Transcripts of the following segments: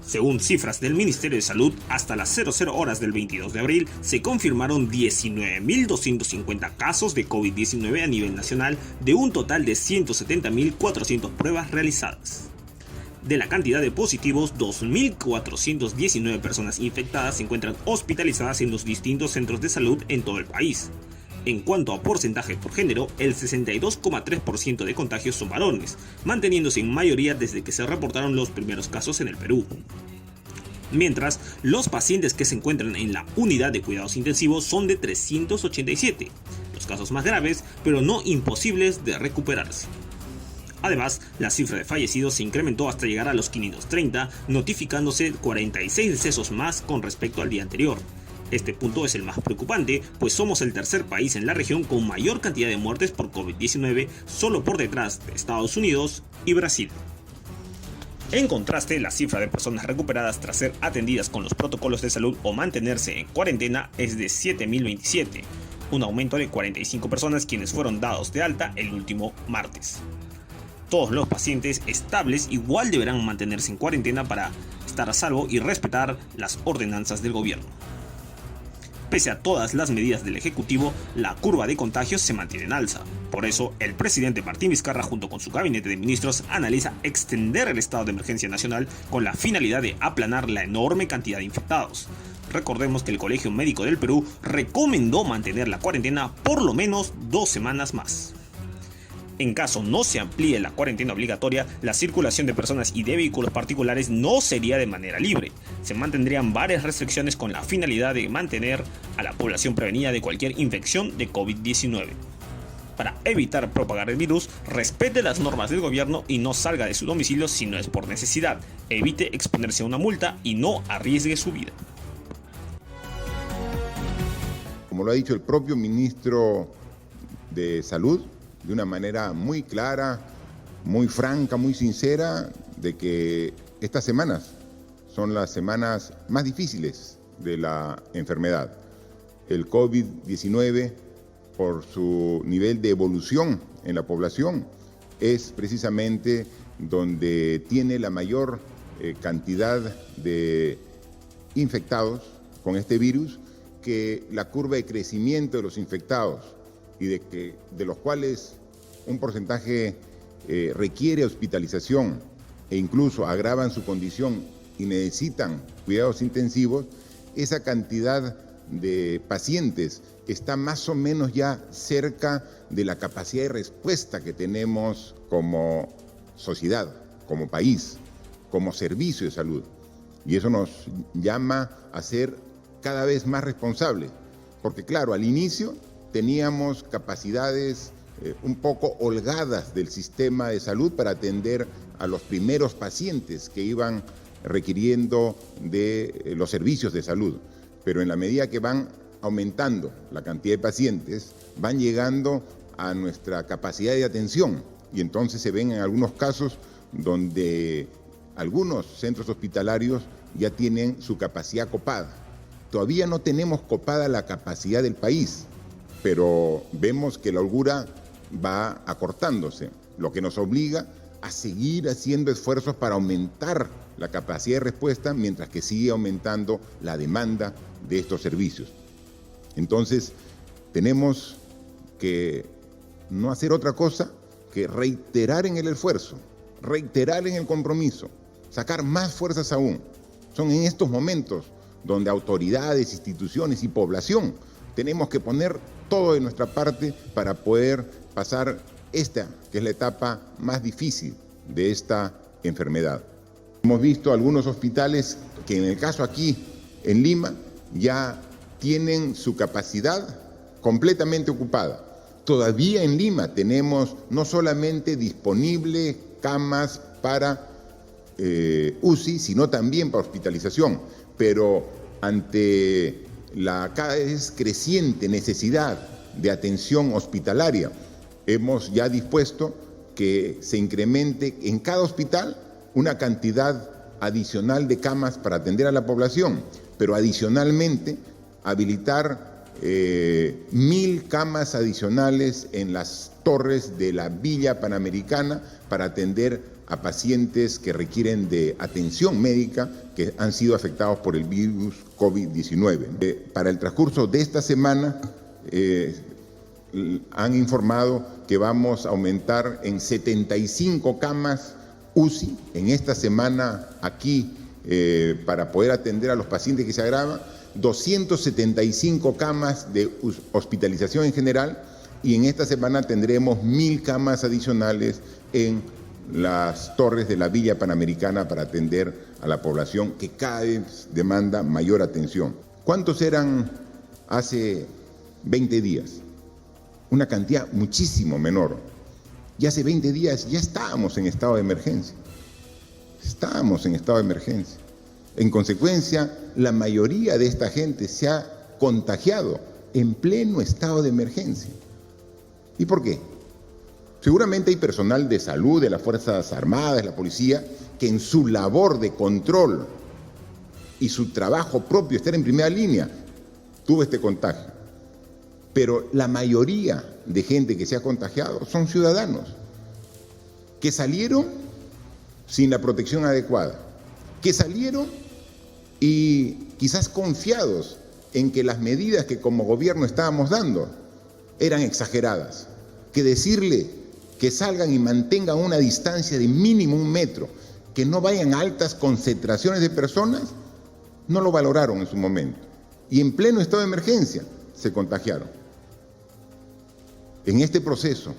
Según cifras del Ministerio de Salud, hasta las 00 horas del 22 de abril se confirmaron 19.250 casos de COVID-19 a nivel nacional, de un total de 170.400 pruebas realizadas. De la cantidad de positivos, 2.419 personas infectadas se encuentran hospitalizadas en los distintos centros de salud en todo el país. En cuanto a porcentaje por género, el 62,3% de contagios son varones, manteniéndose en mayoría desde que se reportaron los primeros casos en el Perú. Mientras, los pacientes que se encuentran en la unidad de cuidados intensivos son de 387, los casos más graves, pero no imposibles de recuperarse. Además, la cifra de fallecidos se incrementó hasta llegar a los 530, notificándose 46 decesos más con respecto al día anterior. Este punto es el más preocupante, pues somos el tercer país en la región con mayor cantidad de muertes por COVID-19, solo por detrás de Estados Unidos y Brasil. En contraste, la cifra de personas recuperadas tras ser atendidas con los protocolos de salud o mantenerse en cuarentena es de 7.027, un aumento de 45 personas quienes fueron dados de alta el último martes. Todos los pacientes estables igual deberán mantenerse en cuarentena para estar a salvo y respetar las ordenanzas del gobierno. Pese a todas las medidas del Ejecutivo, la curva de contagios se mantiene en alza. Por eso, el presidente Martín Vizcarra, junto con su gabinete de ministros, analiza extender el estado de emergencia nacional con la finalidad de aplanar la enorme cantidad de infectados. Recordemos que el Colegio Médico del Perú recomendó mantener la cuarentena por lo menos 2 semanas más. En caso no se amplíe la cuarentena obligatoria, la circulación de personas y de vehículos particulares no sería de manera libre. Se mantendrían varias restricciones con la finalidad de mantener a la población prevenida de cualquier infección de COVID-19. Para evitar propagar el virus, respete las normas del gobierno y no salga de su domicilio si no es por necesidad. Evite exponerse a una multa y no arriesgue su vida. Como lo ha dicho el propio ministro de Salud, de una manera muy clara, muy franca, muy sincera, de que estas semanas son las semanas más difíciles de la enfermedad. El COVID-19, por su nivel de evolución en la población, es precisamente donde tiene la mayor cantidad de infectados con este virus, que la curva de crecimiento de los infectados y de los cuales un porcentaje requiere hospitalización e incluso agravan su condición y necesitan cuidados intensivos, esa cantidad de pacientes está más o menos ya cerca de la capacidad de respuesta que tenemos como sociedad, como país, como servicio de salud. Y eso nos llama a ser cada vez más responsables, porque claro, al inicio teníamos capacidades un poco holgadas del sistema de salud para atender a los primeros pacientes que iban requiriendo de los servicios de salud. Pero en la medida que van aumentando la cantidad de pacientes, van llegando a nuestra capacidad de atención. Y entonces se ven en algunos casos donde algunos centros hospitalarios ya tienen su capacidad copada. Todavía no tenemos copada la capacidad del país, pero vemos que la holgura va acortándose, lo que nos obliga a seguir haciendo esfuerzos para aumentar la capacidad de respuesta mientras que sigue aumentando la demanda de estos servicios. Entonces, tenemos que no hacer otra cosa que reiterar en el esfuerzo, reiterar en el compromiso, sacar más fuerzas aún. Son en estos momentos donde autoridades, instituciones y población tenemos que poner todo de nuestra parte para poder pasar esta, que es la etapa más difícil de esta enfermedad. Hemos visto algunos hospitales que en el caso aquí, en Lima, ya tienen su capacidad completamente ocupada. Todavía en Lima tenemos no solamente disponibles camas para UCI, sino también para hospitalización, pero ante la cada vez creciente necesidad de atención hospitalaria, hemos ya dispuesto que se incremente en cada hospital una cantidad adicional de camas para atender a la población, pero adicionalmente habilitar 1.000 camas adicionales en las torres de la Villa Panamericana para atender a pacientes que requieren de atención médica que han sido afectados por el virus COVID-19. Para el transcurso de esta semana han informado que vamos a aumentar en 75 camas UCI en esta semana aquí para poder atender a los pacientes que se agravan, 275 camas de hospitalización en general, y en esta semana tendremos 1.000 camas adicionales en las torres de la Villa Panamericana para atender a la población que cada vez demanda mayor atención. ¿Cuántos eran hace 20 días? Una cantidad muchísimo menor. Y hace 20 días ya estábamos en estado de emergencia. Estábamos en estado de emergencia. En consecuencia, la mayoría de esta gente se ha contagiado en pleno estado de emergencia. ¿Y por qué? Seguramente hay personal de salud, de las Fuerzas Armadas, la policía, que en su labor de control y su trabajo propio, estar en primera línea, tuvo este contagio. Pero la mayoría de gente que se ha contagiado son ciudadanos que salieron sin la protección adecuada, que salieron y quizás confiados en que las medidas que como gobierno estábamos dando eran exageradas, que decirle que salgan y mantengan una distancia de mínimo 1 metro, que no vayan a altas concentraciones de personas, no lo valoraron en su momento. Y en pleno estado de emergencia se contagiaron. En este proceso,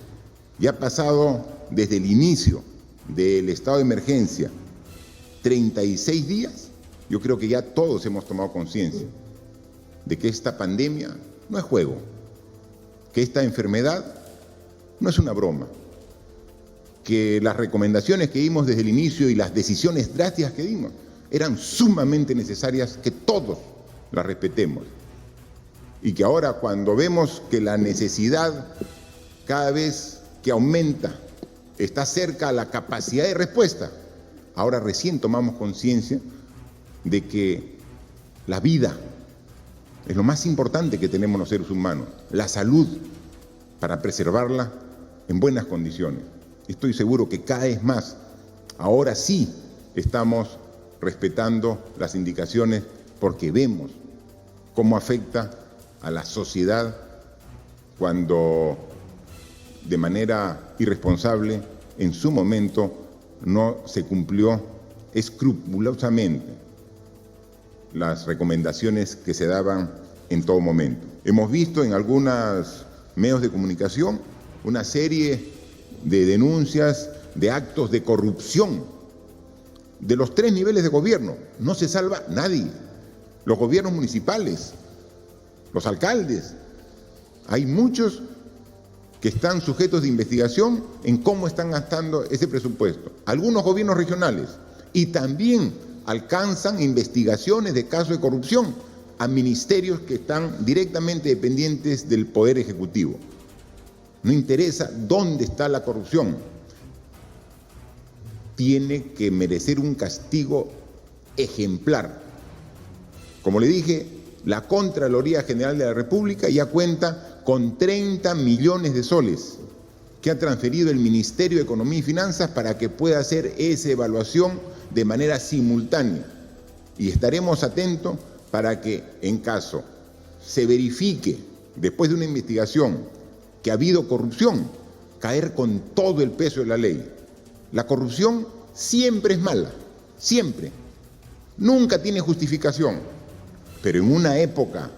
ya pasado desde el inicio del estado de emergencia 36 días, yo creo que ya todos hemos tomado conciencia de que esta pandemia no es juego, que esta enfermedad no es una broma, que las recomendaciones que dimos desde el inicio y las decisiones drásticas que dimos eran sumamente necesarias, que todos las respetemos. Y que ahora, cuando vemos que la necesidad cada vez que aumenta está cerca a la capacidad de respuesta, ahora recién tomamos conciencia de que la vida es lo más importante que tenemos los seres humanos, la salud, para preservarla en buenas condiciones. Estoy seguro que cada vez más, ahora sí estamos respetando las indicaciones, porque vemos cómo afecta a la sociedad cuando de manera irresponsable en su momento no se cumplió escrupulosamente las recomendaciones que se daban en todo momento. Hemos visto en algunos medios de comunicación una serie de denuncias de actos de corrupción de los 3 niveles de gobierno. No se salva nadie. Los gobiernos municipales, los alcaldes, hay muchos que están sujetos de investigación en cómo están gastando ese presupuesto. Algunos gobiernos regionales, y también alcanzan investigaciones de casos de corrupción a ministerios que están directamente dependientes del Poder Ejecutivo. No interesa dónde está la corrupción. Tiene que merecer un castigo ejemplar. Como le dije, la Contraloría General de la República ya cuenta con 30 millones de soles que ha transferido el Ministerio de Economía y Finanzas para que pueda hacer esa evaluación de manera simultánea. Y estaremos atentos para que, en caso se verifique, después de una investigación, que ha habido corrupción, caer con todo el peso de la ley. La corrupción siempre es mala, siempre. Nunca tiene justificación. Pero en una época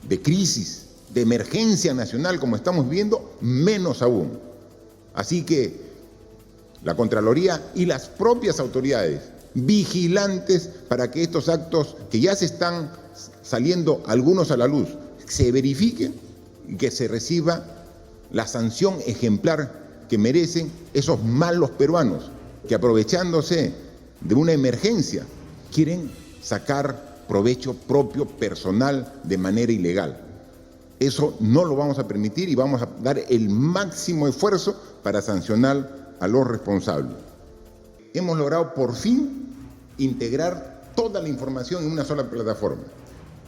de crisis, de emergencia nacional como estamos viendo, menos aún. Así que la Contraloría y las propias autoridades vigilantes para que estos actos que ya se están saliendo algunos a la luz se verifiquen y que se reciba la sanción ejemplar que merecen esos malos peruanos que, aprovechándose de una emergencia, quieren sacar provecho propio personal de manera ilegal. Eso no lo vamos a permitir y vamos a dar el máximo esfuerzo para sancionar a los responsables. Hemos logrado por fin integrar toda la información en una sola plataforma.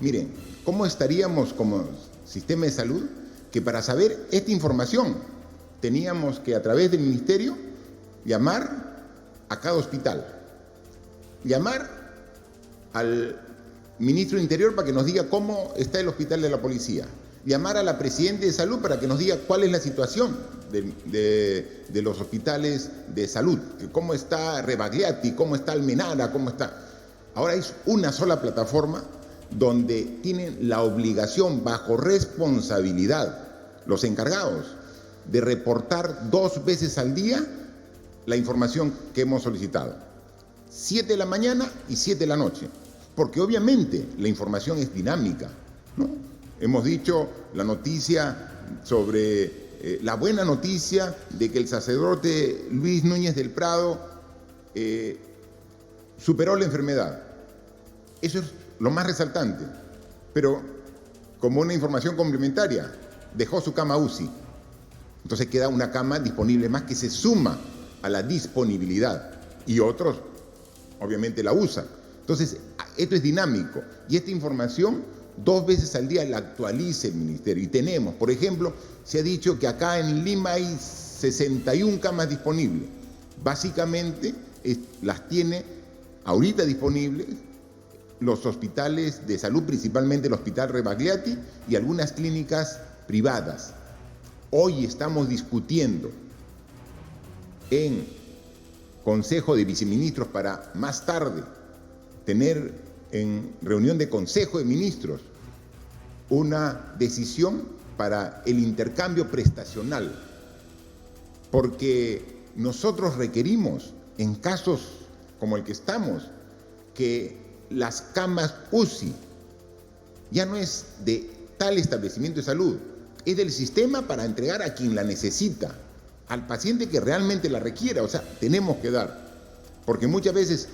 Miren, ¿cómo estaríamos como sistema de salud? Que para saber esta información teníamos que, a través del ministerio, llamar a cada hospital, llamar al ministro de Interior para que nos diga cómo está el hospital de la policía, llamar a la Presidenta de Salud para que nos diga cuál es la situación de los hospitales de salud, cómo está Rebagliati, cómo está Almenara, cómo está. Ahora es una sola plataforma donde tienen la obligación, bajo responsabilidad, los encargados, de reportar 2 veces al día la información que hemos solicitado. 7 de la mañana y 7 de la noche, porque obviamente la información es dinámica, ¿no? Hemos dicho la noticia sobre la buena noticia de que el sacerdote Luis Núñez del Prado superó la enfermedad. Eso es lo más resaltante, pero como una información complementaria, dejó su cama UCI. Entonces queda una cama disponible más que se suma a la disponibilidad y otros obviamente la usan. Entonces esto es dinámico y esta información 2 veces al día la actualiza el ministerio. Y tenemos, por ejemplo, se ha dicho que acá en Lima hay 61 camas disponibles. Básicamente las tiene ahorita disponibles los hospitales de salud, principalmente el Hospital Rebagliati y algunas clínicas privadas. Hoy estamos discutiendo en Consejo de Viceministros para más tarde tener en reunión de Consejo de Ministros una decisión para el intercambio prestacional, porque nosotros requerimos, en casos como el que estamos, que las camas UCI ya no es de tal establecimiento de salud, es del sistema para entregar a quien la necesita, al paciente que realmente la requiera. O sea, tenemos que dar, porque muchas veces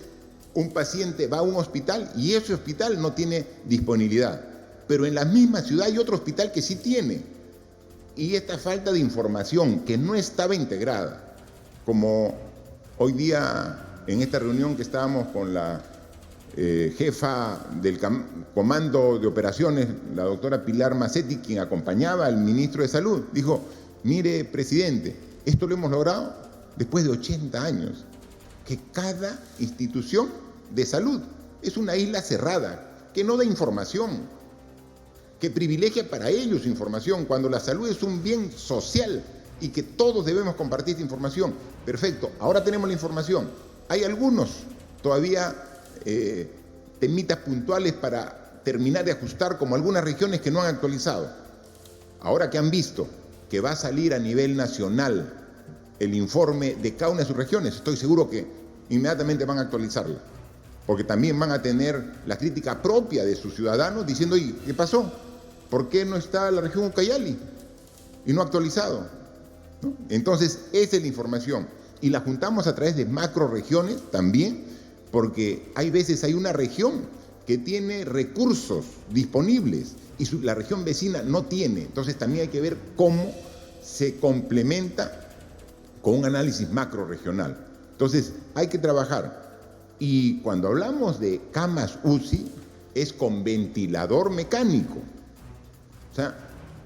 un paciente va a un hospital y ese hospital no tiene disponibilidad, pero en la misma ciudad hay otro hospital que sí tiene. Y esta falta de información que no estaba integrada, como hoy día en esta reunión que estábamos con la jefa del Comando de Operaciones, la doctora Pilar Macetti, quien acompañaba al ministro de Salud, dijo: mire, presidente, esto lo hemos logrado después de 80 años, que cada institución de salud es una isla cerrada, que no da información, que privilegia para ellos información, cuando la salud es un bien social y que todos debemos compartir esta información. Perfecto, ahora tenemos la información. Hay algunos todavía temitas puntuales para terminar de ajustar, como algunas regiones que no han actualizado. Ahora que han visto que va a salir a nivel nacional el informe de cada una de sus regiones, estoy seguro que inmediatamente van a actualizarla, porque también van a tener la crítica propia de sus ciudadanos diciendo: ¿y qué pasó? ¿Por qué no está la región Ucayali y no ha actualizado? ¿No? Entonces, esa es la información y la juntamos a través de macroregiones también, porque hay veces hay una región que tiene recursos disponibles y la región vecina no tiene. Entonces también hay que ver cómo se complementa con un análisis macrorregional. Entonces hay que trabajar. Y cuando hablamos de camas UCI, es con ventilador mecánico. O sea,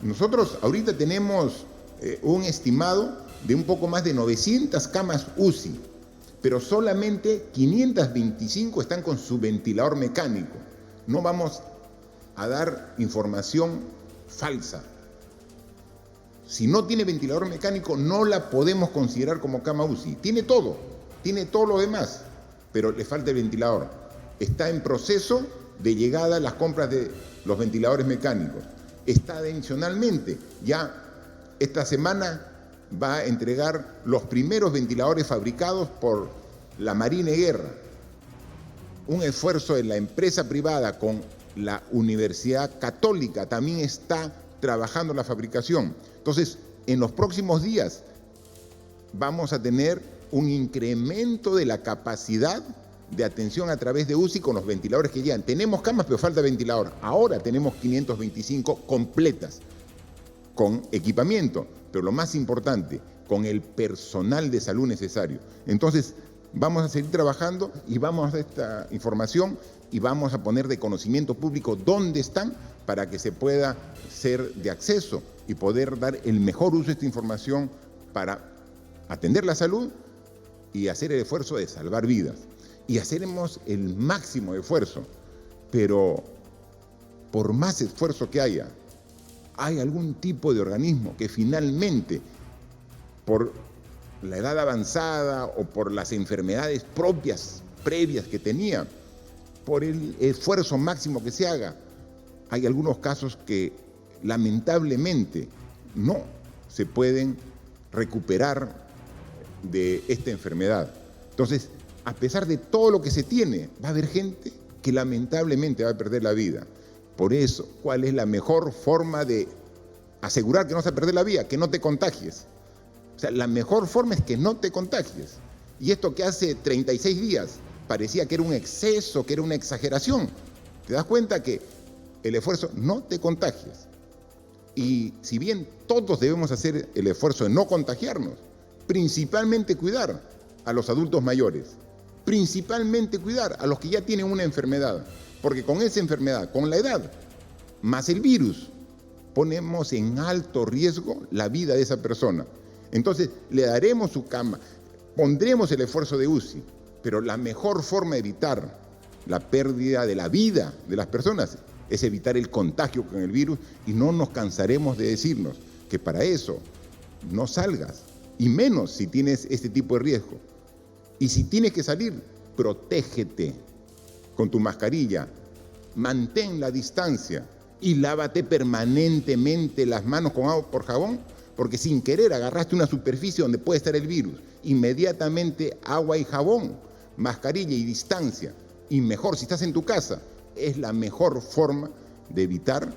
nosotros ahorita tenemos un estimado de un poco más de 900 camas UCI, pero solamente 525 están con su ventilador mecánico. No vamos a dar información falsa. Si no tiene ventilador mecánico, no la podemos considerar como cama UCI. Tiene todo lo demás, pero le falta el ventilador. Está en proceso de llegada las compras de los ventiladores mecánicos. Está adicionalmente, ya esta semana va a entregar los primeros ventiladores fabricados por la Marina de Guerra. Un esfuerzo de la empresa privada con la Universidad Católica también está trabajando en la fabricación. Entonces, en los próximos días vamos a tener un incremento de la capacidad de atención a través de UCI con los ventiladores que llegan. Tenemos camas, pero falta ventilador. Ahora tenemos 525 completas con equipamiento, pero lo más importante, con el personal de salud necesario. Entonces, vamos a seguir trabajando y vamos a dar esta información y vamos a poner de conocimiento público dónde están para que se pueda ser de acceso y poder dar el mejor uso de esta información para atender la salud y hacer el esfuerzo de salvar vidas. Y haremos el máximo esfuerzo, pero por más esfuerzo que haya, hay algún tipo de organismo que finalmente, por la edad avanzada o por las enfermedades previas que tenía, por el esfuerzo máximo que se haga, hay algunos casos que lamentablemente no se pueden recuperar de esta enfermedad. Entonces, a pesar de todo lo que se tiene, va a haber gente que lamentablemente va a perder la vida. Por eso, ¿cuál es la mejor forma de asegurar que no se va a perder la vida? Que no te contagies. O sea, la mejor forma es que no te contagies. Y esto que hace 36 días parecía que era un exceso, que era una exageración. ¿Te das cuenta que el esfuerzo no te contagies? Y si bien todos debemos hacer el esfuerzo de no contagiarnos, principalmente cuidar a los adultos mayores, principalmente cuidar a los que ya tienen una enfermedad, porque con esa enfermedad, con la edad, más el virus, ponemos en alto riesgo la vida de esa persona. Entonces, le daremos su cama, pondremos el esfuerzo de UCI, pero la mejor forma de evitar la pérdida de la vida de las personas es evitar el contagio con el virus, y no nos cansaremos de decirnos que para eso no salgas, y menos si tienes este tipo de riesgo. Y si tienes que salir, protégete con tu mascarilla, mantén la distancia y lávate permanentemente las manos con agua por jabón, porque sin querer agarraste una superficie donde puede estar el virus. Inmediatamente agua y jabón, mascarilla y distancia. Y mejor, si estás en tu casa, es la mejor forma de evitar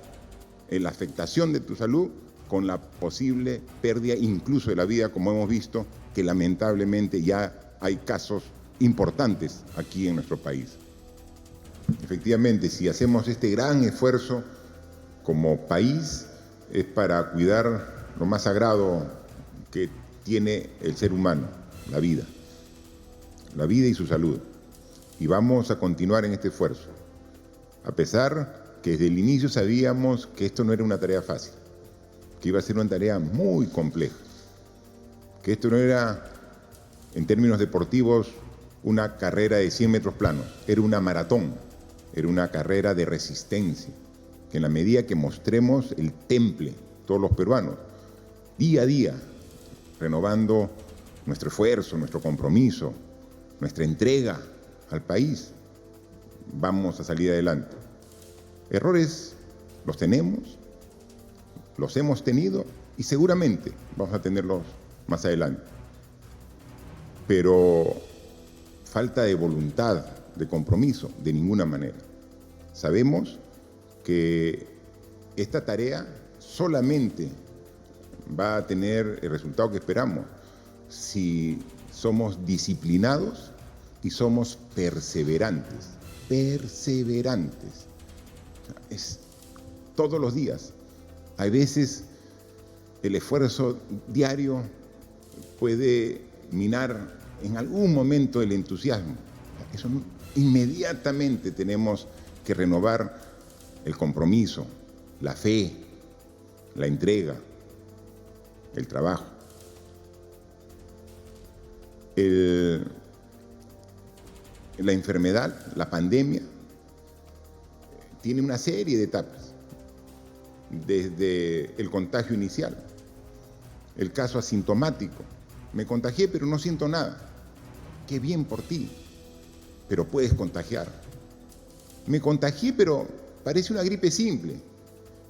la afectación de tu salud con la posible pérdida incluso de la vida, como hemos visto que lamentablemente ya hay casos importantes aquí en nuestro país. Efectivamente, si hacemos este gran esfuerzo como país, es para cuidar lo más sagrado que tiene el ser humano, la vida y su salud. Y vamos a continuar en este esfuerzo, a pesar que desde el inicio sabíamos que esto no era una tarea fácil, que iba a ser una tarea muy compleja, que esto no era, en términos deportivos, una carrera de 100 metros planos, era una maratón, era una carrera de resistencia, que en la medida que mostremos el temple, todos los peruanos, día a día, renovando nuestro esfuerzo, nuestro compromiso, nuestra entrega al país, vamos a salir adelante. Errores los tenemos, los hemos tenido y seguramente vamos a tenerlos más adelante. Pero falta de voluntad, de compromiso, de ninguna manera. Sabemos que esta tarea solamente va a tener el resultado que esperamos si somos disciplinados y somos perseverantes. Perseverantes. Es todos los días. A veces el esfuerzo diario puede minar en algún momento el entusiasmo. Eso inmediatamente tenemos que renovar el compromiso, la fe, la entrega, el trabajo. La enfermedad, la pandemia, tiene una serie de etapas, desde el contagio inicial, el caso asintomático. Me contagié, pero no siento nada. Qué bien por ti, pero puedes contagiar. Me contagié, pero parece una gripe simple.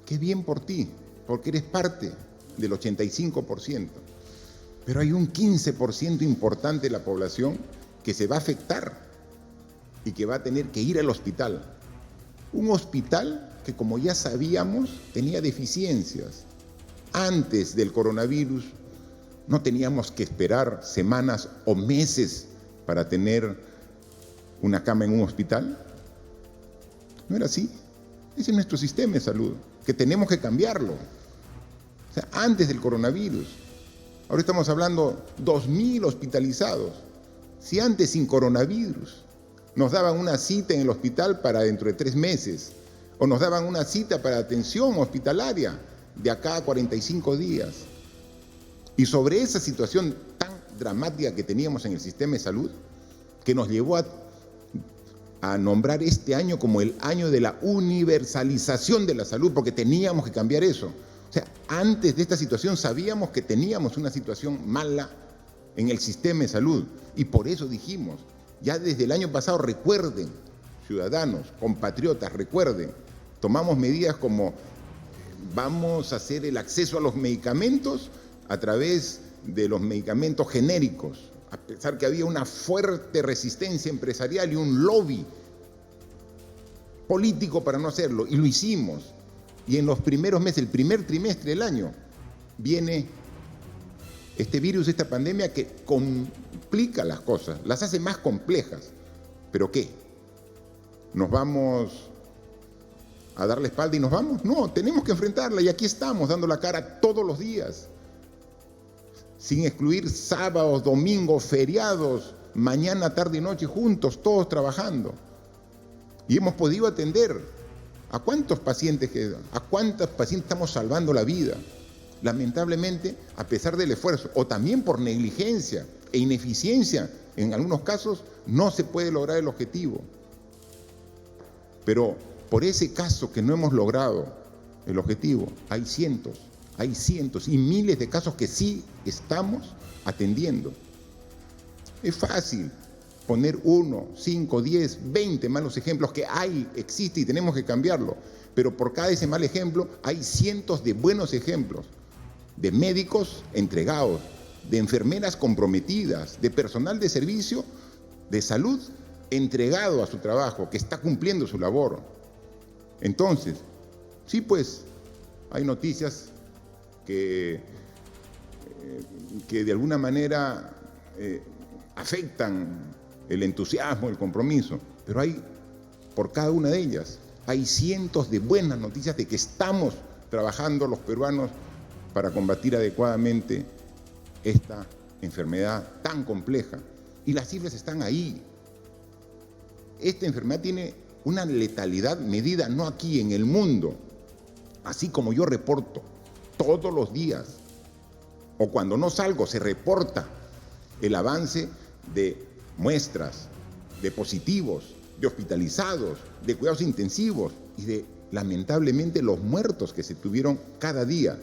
Qué bien por ti, porque eres parte del 85%. Pero hay un 15% importante de la población que se va a afectar y que va a tener que ir al hospital. Un hospital que, como ya sabíamos, tenía deficiencias. Antes del coronavirus no teníamos que esperar semanas o meses para tener una cama en un hospital. No era así. Ese es nuestro sistema de salud, que tenemos que cambiarlo. O sea, antes del coronavirus. Ahora estamos hablando 2.000 hospitalizados. Si antes, sin coronavirus, nos daban una cita en el hospital para dentro de 3 meses, o nos daban una cita para atención hospitalaria de acá a 45 días. Y sobre esa situación tan dramática que teníamos en el sistema de salud, que nos llevó a nombrar este año como el año de la universalización de la salud, porque teníamos que cambiar eso. O sea, antes de esta situación sabíamos que teníamos una situación mala en el sistema de salud y por eso dijimos, ya desde el año pasado, recuerden, ciudadanos, compatriotas, recuerden, tomamos medidas como vamos a hacer el acceso a los medicamentos a través de los medicamentos genéricos, a pesar que había una fuerte resistencia empresarial y un lobby político para no hacerlo, y lo hicimos. Y en los primeros meses, el primer trimestre del año, viene este virus, esta pandemia que complica las cosas, las hace más complejas. ¿Pero qué? ¿Nos vamos a dar la espalda y nos vamos? No, tenemos que enfrentarla y aquí estamos dando la cara todos los días, sin excluir sábados, domingos, feriados, mañana, tarde y noche juntos, todos trabajando. Y hemos podido atender ¿a cuántos pacientes estamos salvando la vida? Lamentablemente, a pesar del esfuerzo, o también por negligencia e ineficiencia, en algunos casos no se puede lograr el objetivo. Pero por ese caso que no hemos logrado el objetivo, hay cientos y miles de casos que sí estamos atendiendo. Es fácil poner 1, 5, 10, 20 malos ejemplos que existe y tenemos que cambiarlo. Pero por cada ese mal ejemplo hay cientos de buenos ejemplos, de médicos entregados, de enfermeras comprometidas, de personal de servicio de salud entregado a su trabajo, que está cumpliendo su labor. Entonces, sí, pues, hay noticias que de alguna manera afectan el entusiasmo, el compromiso, pero por cada una de ellas, hay cientos de buenas noticias de que estamos trabajando los peruanos para combatir adecuadamente esta enfermedad tan compleja. Y las cifras están ahí. Esta enfermedad tiene una letalidad medida no aquí, en el mundo, así como yo reporto todos los días, o cuando no salgo se reporta el avance de muestras, de positivos, de hospitalizados, de cuidados intensivos y de, lamentablemente, los muertos que se tuvieron cada día.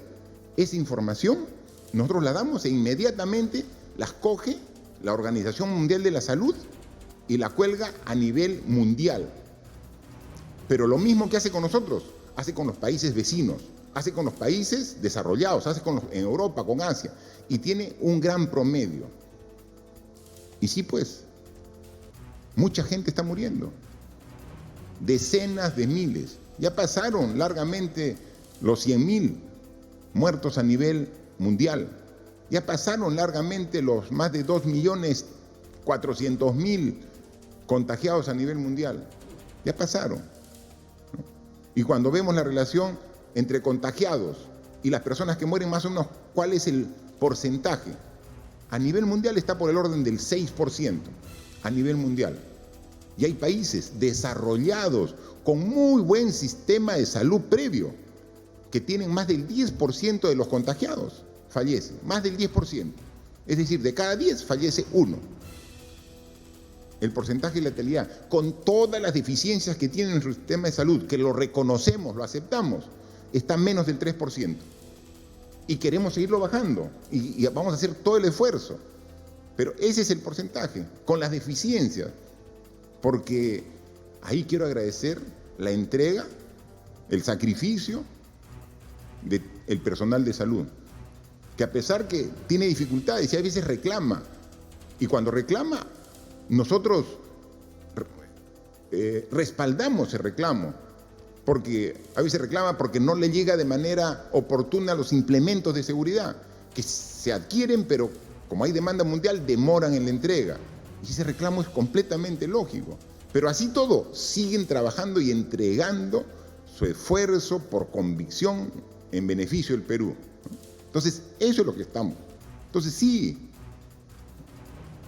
Esa información nosotros la damos e inmediatamente las coge la Organización Mundial de la Salud y la cuelga a nivel mundial. Pero lo mismo que hace con nosotros, hace con los países vecinos, hace con los países desarrollados, hace en Europa, con Asia, y tiene un gran promedio. Y sí, pues, mucha gente está muriendo, decenas de miles. Ya pasaron largamente los 100.000 muertos a nivel mundial. Ya pasaron largamente los más de 2.400.000 contagiados a nivel mundial. Ya pasaron, ¿no? Y cuando vemos la relación entre contagiados y las personas que mueren, más o menos, ¿cuál es el porcentaje? A nivel mundial está por el orden del 6%, a nivel mundial. Y hay países desarrollados con muy buen sistema de salud previo, que tienen más del 10% de los contagiados fallece, más del 10%. Es decir, de cada 10 fallece 1. El porcentaje de letalidad, con todas las deficiencias que tiene nuestro sistema de salud, que lo reconocemos, lo aceptamos, está menos del 3%. Y queremos seguirlo bajando, y vamos a hacer todo el esfuerzo. Pero ese es el porcentaje, con las deficiencias. Porque ahí quiero agradecer la entrega, el sacrificio del personal de salud, que a pesar que tiene dificultades y a veces reclama, y cuando reclama, nosotros respaldamos el reclamo, porque a veces reclama porque no le llega de manera oportuna los implementos de seguridad, que se adquieren, pero como hay demanda mundial, demoran en la entrega. Y ese reclamo es completamente lógico. Pero así todo, siguen trabajando y entregando su esfuerzo por convicción en beneficio del Perú. Entonces, eso es lo que estamos. Entonces, sí,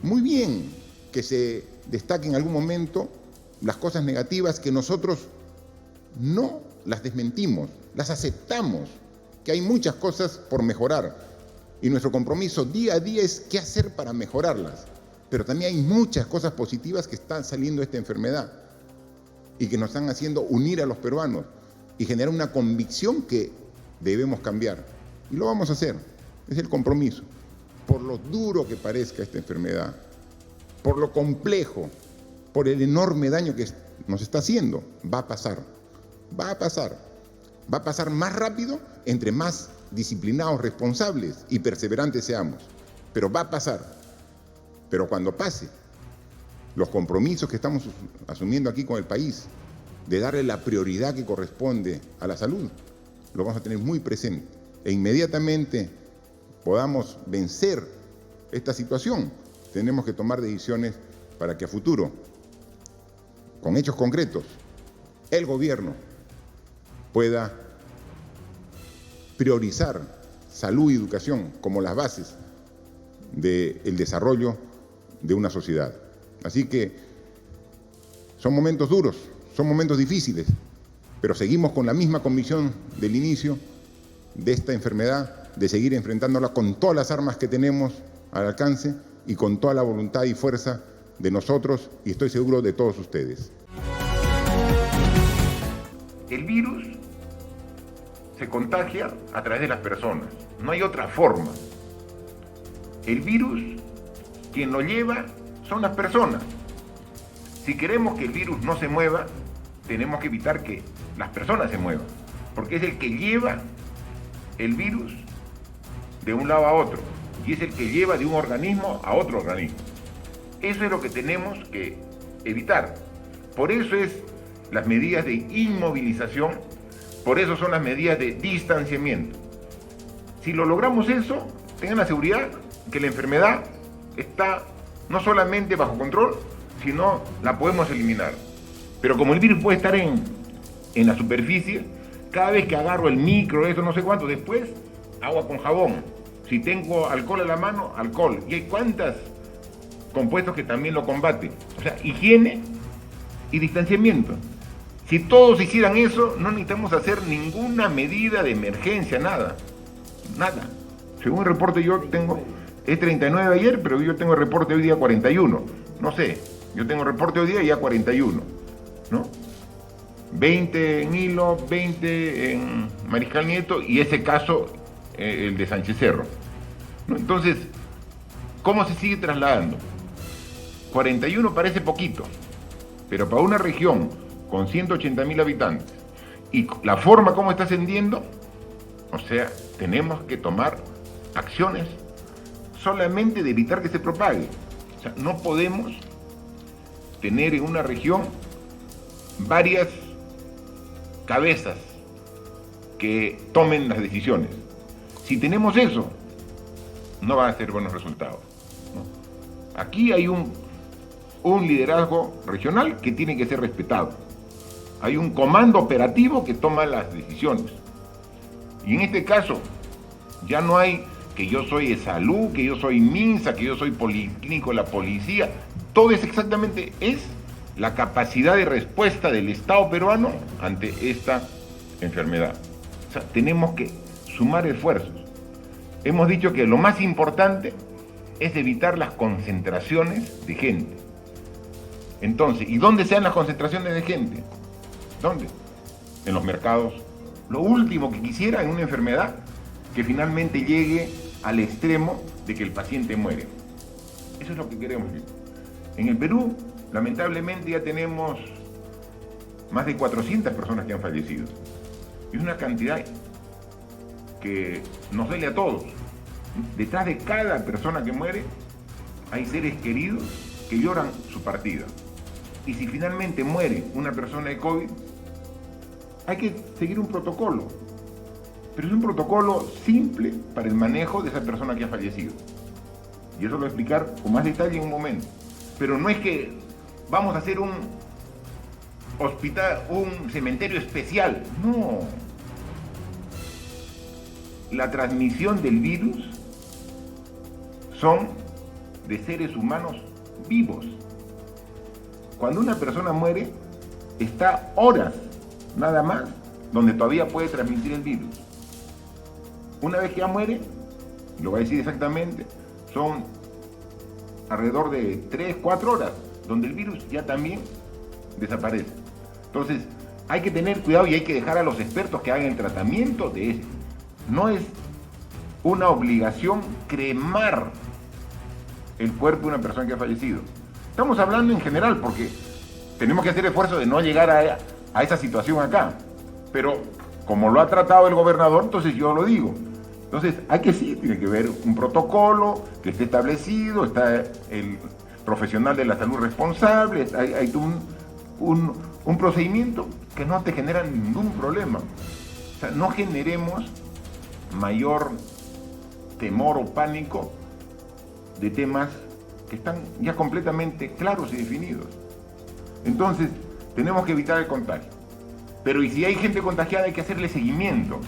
muy bien que se destaquen en algún momento las cosas negativas que nosotros no las desmentimos, las aceptamos, que hay muchas cosas por mejorar. Y nuestro compromiso día a día es qué hacer para mejorarlas. Pero también hay muchas cosas positivas que están saliendo de esta enfermedad y que nos están haciendo unir a los peruanos y generar una convicción que debemos cambiar. Y lo vamos a hacer. Es el compromiso. Por lo duro que parezca esta enfermedad, por lo complejo, por el enorme daño que nos está haciendo, va a pasar. Va a pasar. Va a pasar más rápido entre más disciplinados, responsables y perseverantes seamos. Pero va a pasar. Pero cuando pase, los compromisos que estamos asumiendo aquí con el país, de darle la prioridad que corresponde a la salud, lo vamos a tener muy presente. E inmediatamente podamos vencer esta situación, tenemos que tomar decisiones para que a futuro, con hechos concretos, el gobierno pueda priorizar salud y educación como las bases del desarrollo de una sociedad. Así que son momentos duros, son momentos difíciles, pero seguimos con la misma convicción del inicio de esta enfermedad, de seguir enfrentándola con todas las armas que tenemos al alcance y con toda la voluntad y fuerza de nosotros y estoy seguro de todos ustedes. El virus se contagia a través de las personas, no hay otra forma. El virus, quien lo lleva son las personas. Si queremos que el virus no se mueva, tenemos que evitar que las personas se muevan, porque es el que lleva el virus de un lado a otro y es el que lleva de un organismo a otro organismo. Eso es lo que tenemos que evitar. Por eso es las medidas de inmovilización, por eso son las medidas de distanciamiento. Si lo logramos eso, tengan la seguridad que la enfermedad está no solamente bajo control, sino la podemos eliminar. Pero como el virus puede estar en la superficie, cada vez que agarro el micro, eso no sé cuánto, después agua con jabón. Si tengo alcohol a la mano, alcohol. Y hay cuantos compuestos que también lo combaten. O sea, higiene y distanciamiento. Si todos hicieran eso, no necesitamos hacer ninguna medida de emergencia, nada. Nada. Según el reporte yo tengo, es 39 ayer, pero yo tengo el reporte hoy día 41. No sé, yo tengo el reporte hoy día ya 41, ¿no? 20 en Hilo, 20 en Mariscal Nieto y ese caso, el de Sánchez Cerro, ¿no? Entonces, ¿cómo se sigue trasladando? 41 parece poquito, pero para una región con 180.000 habitantes y la forma como está ascendiendo, o sea, tenemos que tomar acciones solamente de evitar que se propague. O sea, no podemos tener en una región varias cabezas que tomen las decisiones. Si tenemos eso, no van a ser buenos resultados, ¿no? Aquí hay un liderazgo regional que tiene que ser respetado. Hay un comando operativo que toma las decisiones. Y en este caso, ya no hay que yo soy de salud, que yo soy MINSA, que yo soy policlínico de la policía. Todo es exactamente la capacidad de respuesta del Estado peruano ante esta enfermedad. O sea, tenemos que sumar esfuerzos. Hemos dicho que lo más importante es evitar las concentraciones de gente. Entonces, ¿y dónde sean las concentraciones de gente? ¿Dónde? En los mercados. Lo último que quisiera en una enfermedad, que finalmente llegue al extremo de que el paciente muere. Eso es lo que queremos. En el Perú, lamentablemente, ya tenemos más de 400 personas que han fallecido. Es una cantidad que nos duele a todos. Detrás de cada persona que muere, hay seres queridos que lloran su partida. Y si finalmente muere una persona de COVID, hay que seguir un protocolo. Pero es un protocolo simple para el manejo de esa persona que ha fallecido. Y eso lo voy a explicar con más detalle en un momento. Pero no es que vamos a hacer un hospital, un cementerio especial. No. La transmisión del virus son de seres humanos vivos. Cuando una persona muere, está horas nada más donde todavía puede transmitir el virus. Una vez que ya muere, lo voy a decir exactamente, son alrededor de 3, 4 horas, donde el virus ya también desaparece. Entonces, hay que tener cuidado y hay que dejar a los expertos que hagan el tratamiento de esto. No es una obligación cremar el cuerpo de una persona que ha fallecido. Estamos hablando en general porque tenemos que hacer esfuerzo de no llegar a esa situación acá. Pero como lo ha tratado el gobernador, entonces yo lo digo. Entonces tiene que haber un protocolo que esté establecido, está el profesional de la salud responsable, hay un procedimiento que no te genera ningún problema. O sea, no generemos mayor temor o pánico de temas que están ya completamente claros y definidos. Entonces, tenemos que evitar el contagio. Pero y si hay gente contagiada hay que hacerle seguimiento.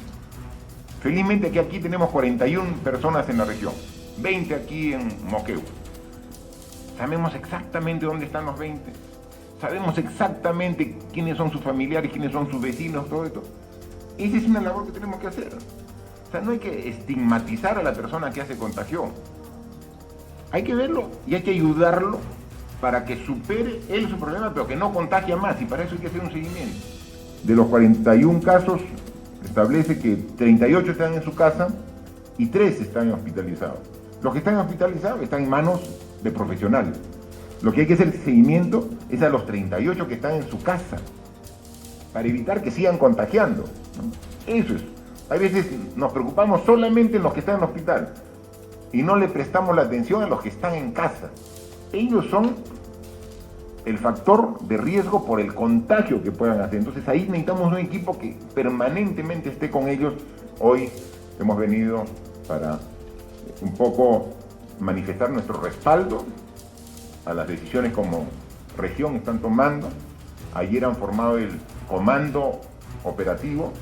Felizmente que aquí tenemos 41 personas en la región, 20 aquí en Moquegua. Sabemos exactamente dónde están los 20. Sabemos exactamente quiénes son sus familiares, quiénes son sus vecinos, todo esto. Esa es una labor que tenemos que hacer. O sea, no hay que estigmatizar a la persona que se contagió. Hay que verlo y hay que ayudarlo para que supere él su problema, pero que no contagie más, y para eso hay que hacer un seguimiento. De los 41 casos, establece que 38 están en su casa y 3 están hospitalizados. Los que están hospitalizados están en manos de profesionales. Lo que hay que hacer seguimiento es a los 38 que están en su casa, para evitar que sigan contagiando, ¿no? Eso es. A veces nos preocupamos solamente en los que están en el hospital y no le prestamos la atención a los que están en casa. Ellos son el factor de riesgo por el contagio que puedan hacer. Entonces ahí necesitamos un equipo que permanentemente esté con ellos. Hoy hemos venido para un poco manifestar nuestro respaldo a las decisiones como región están tomando. Ayer han formado el comando operativo.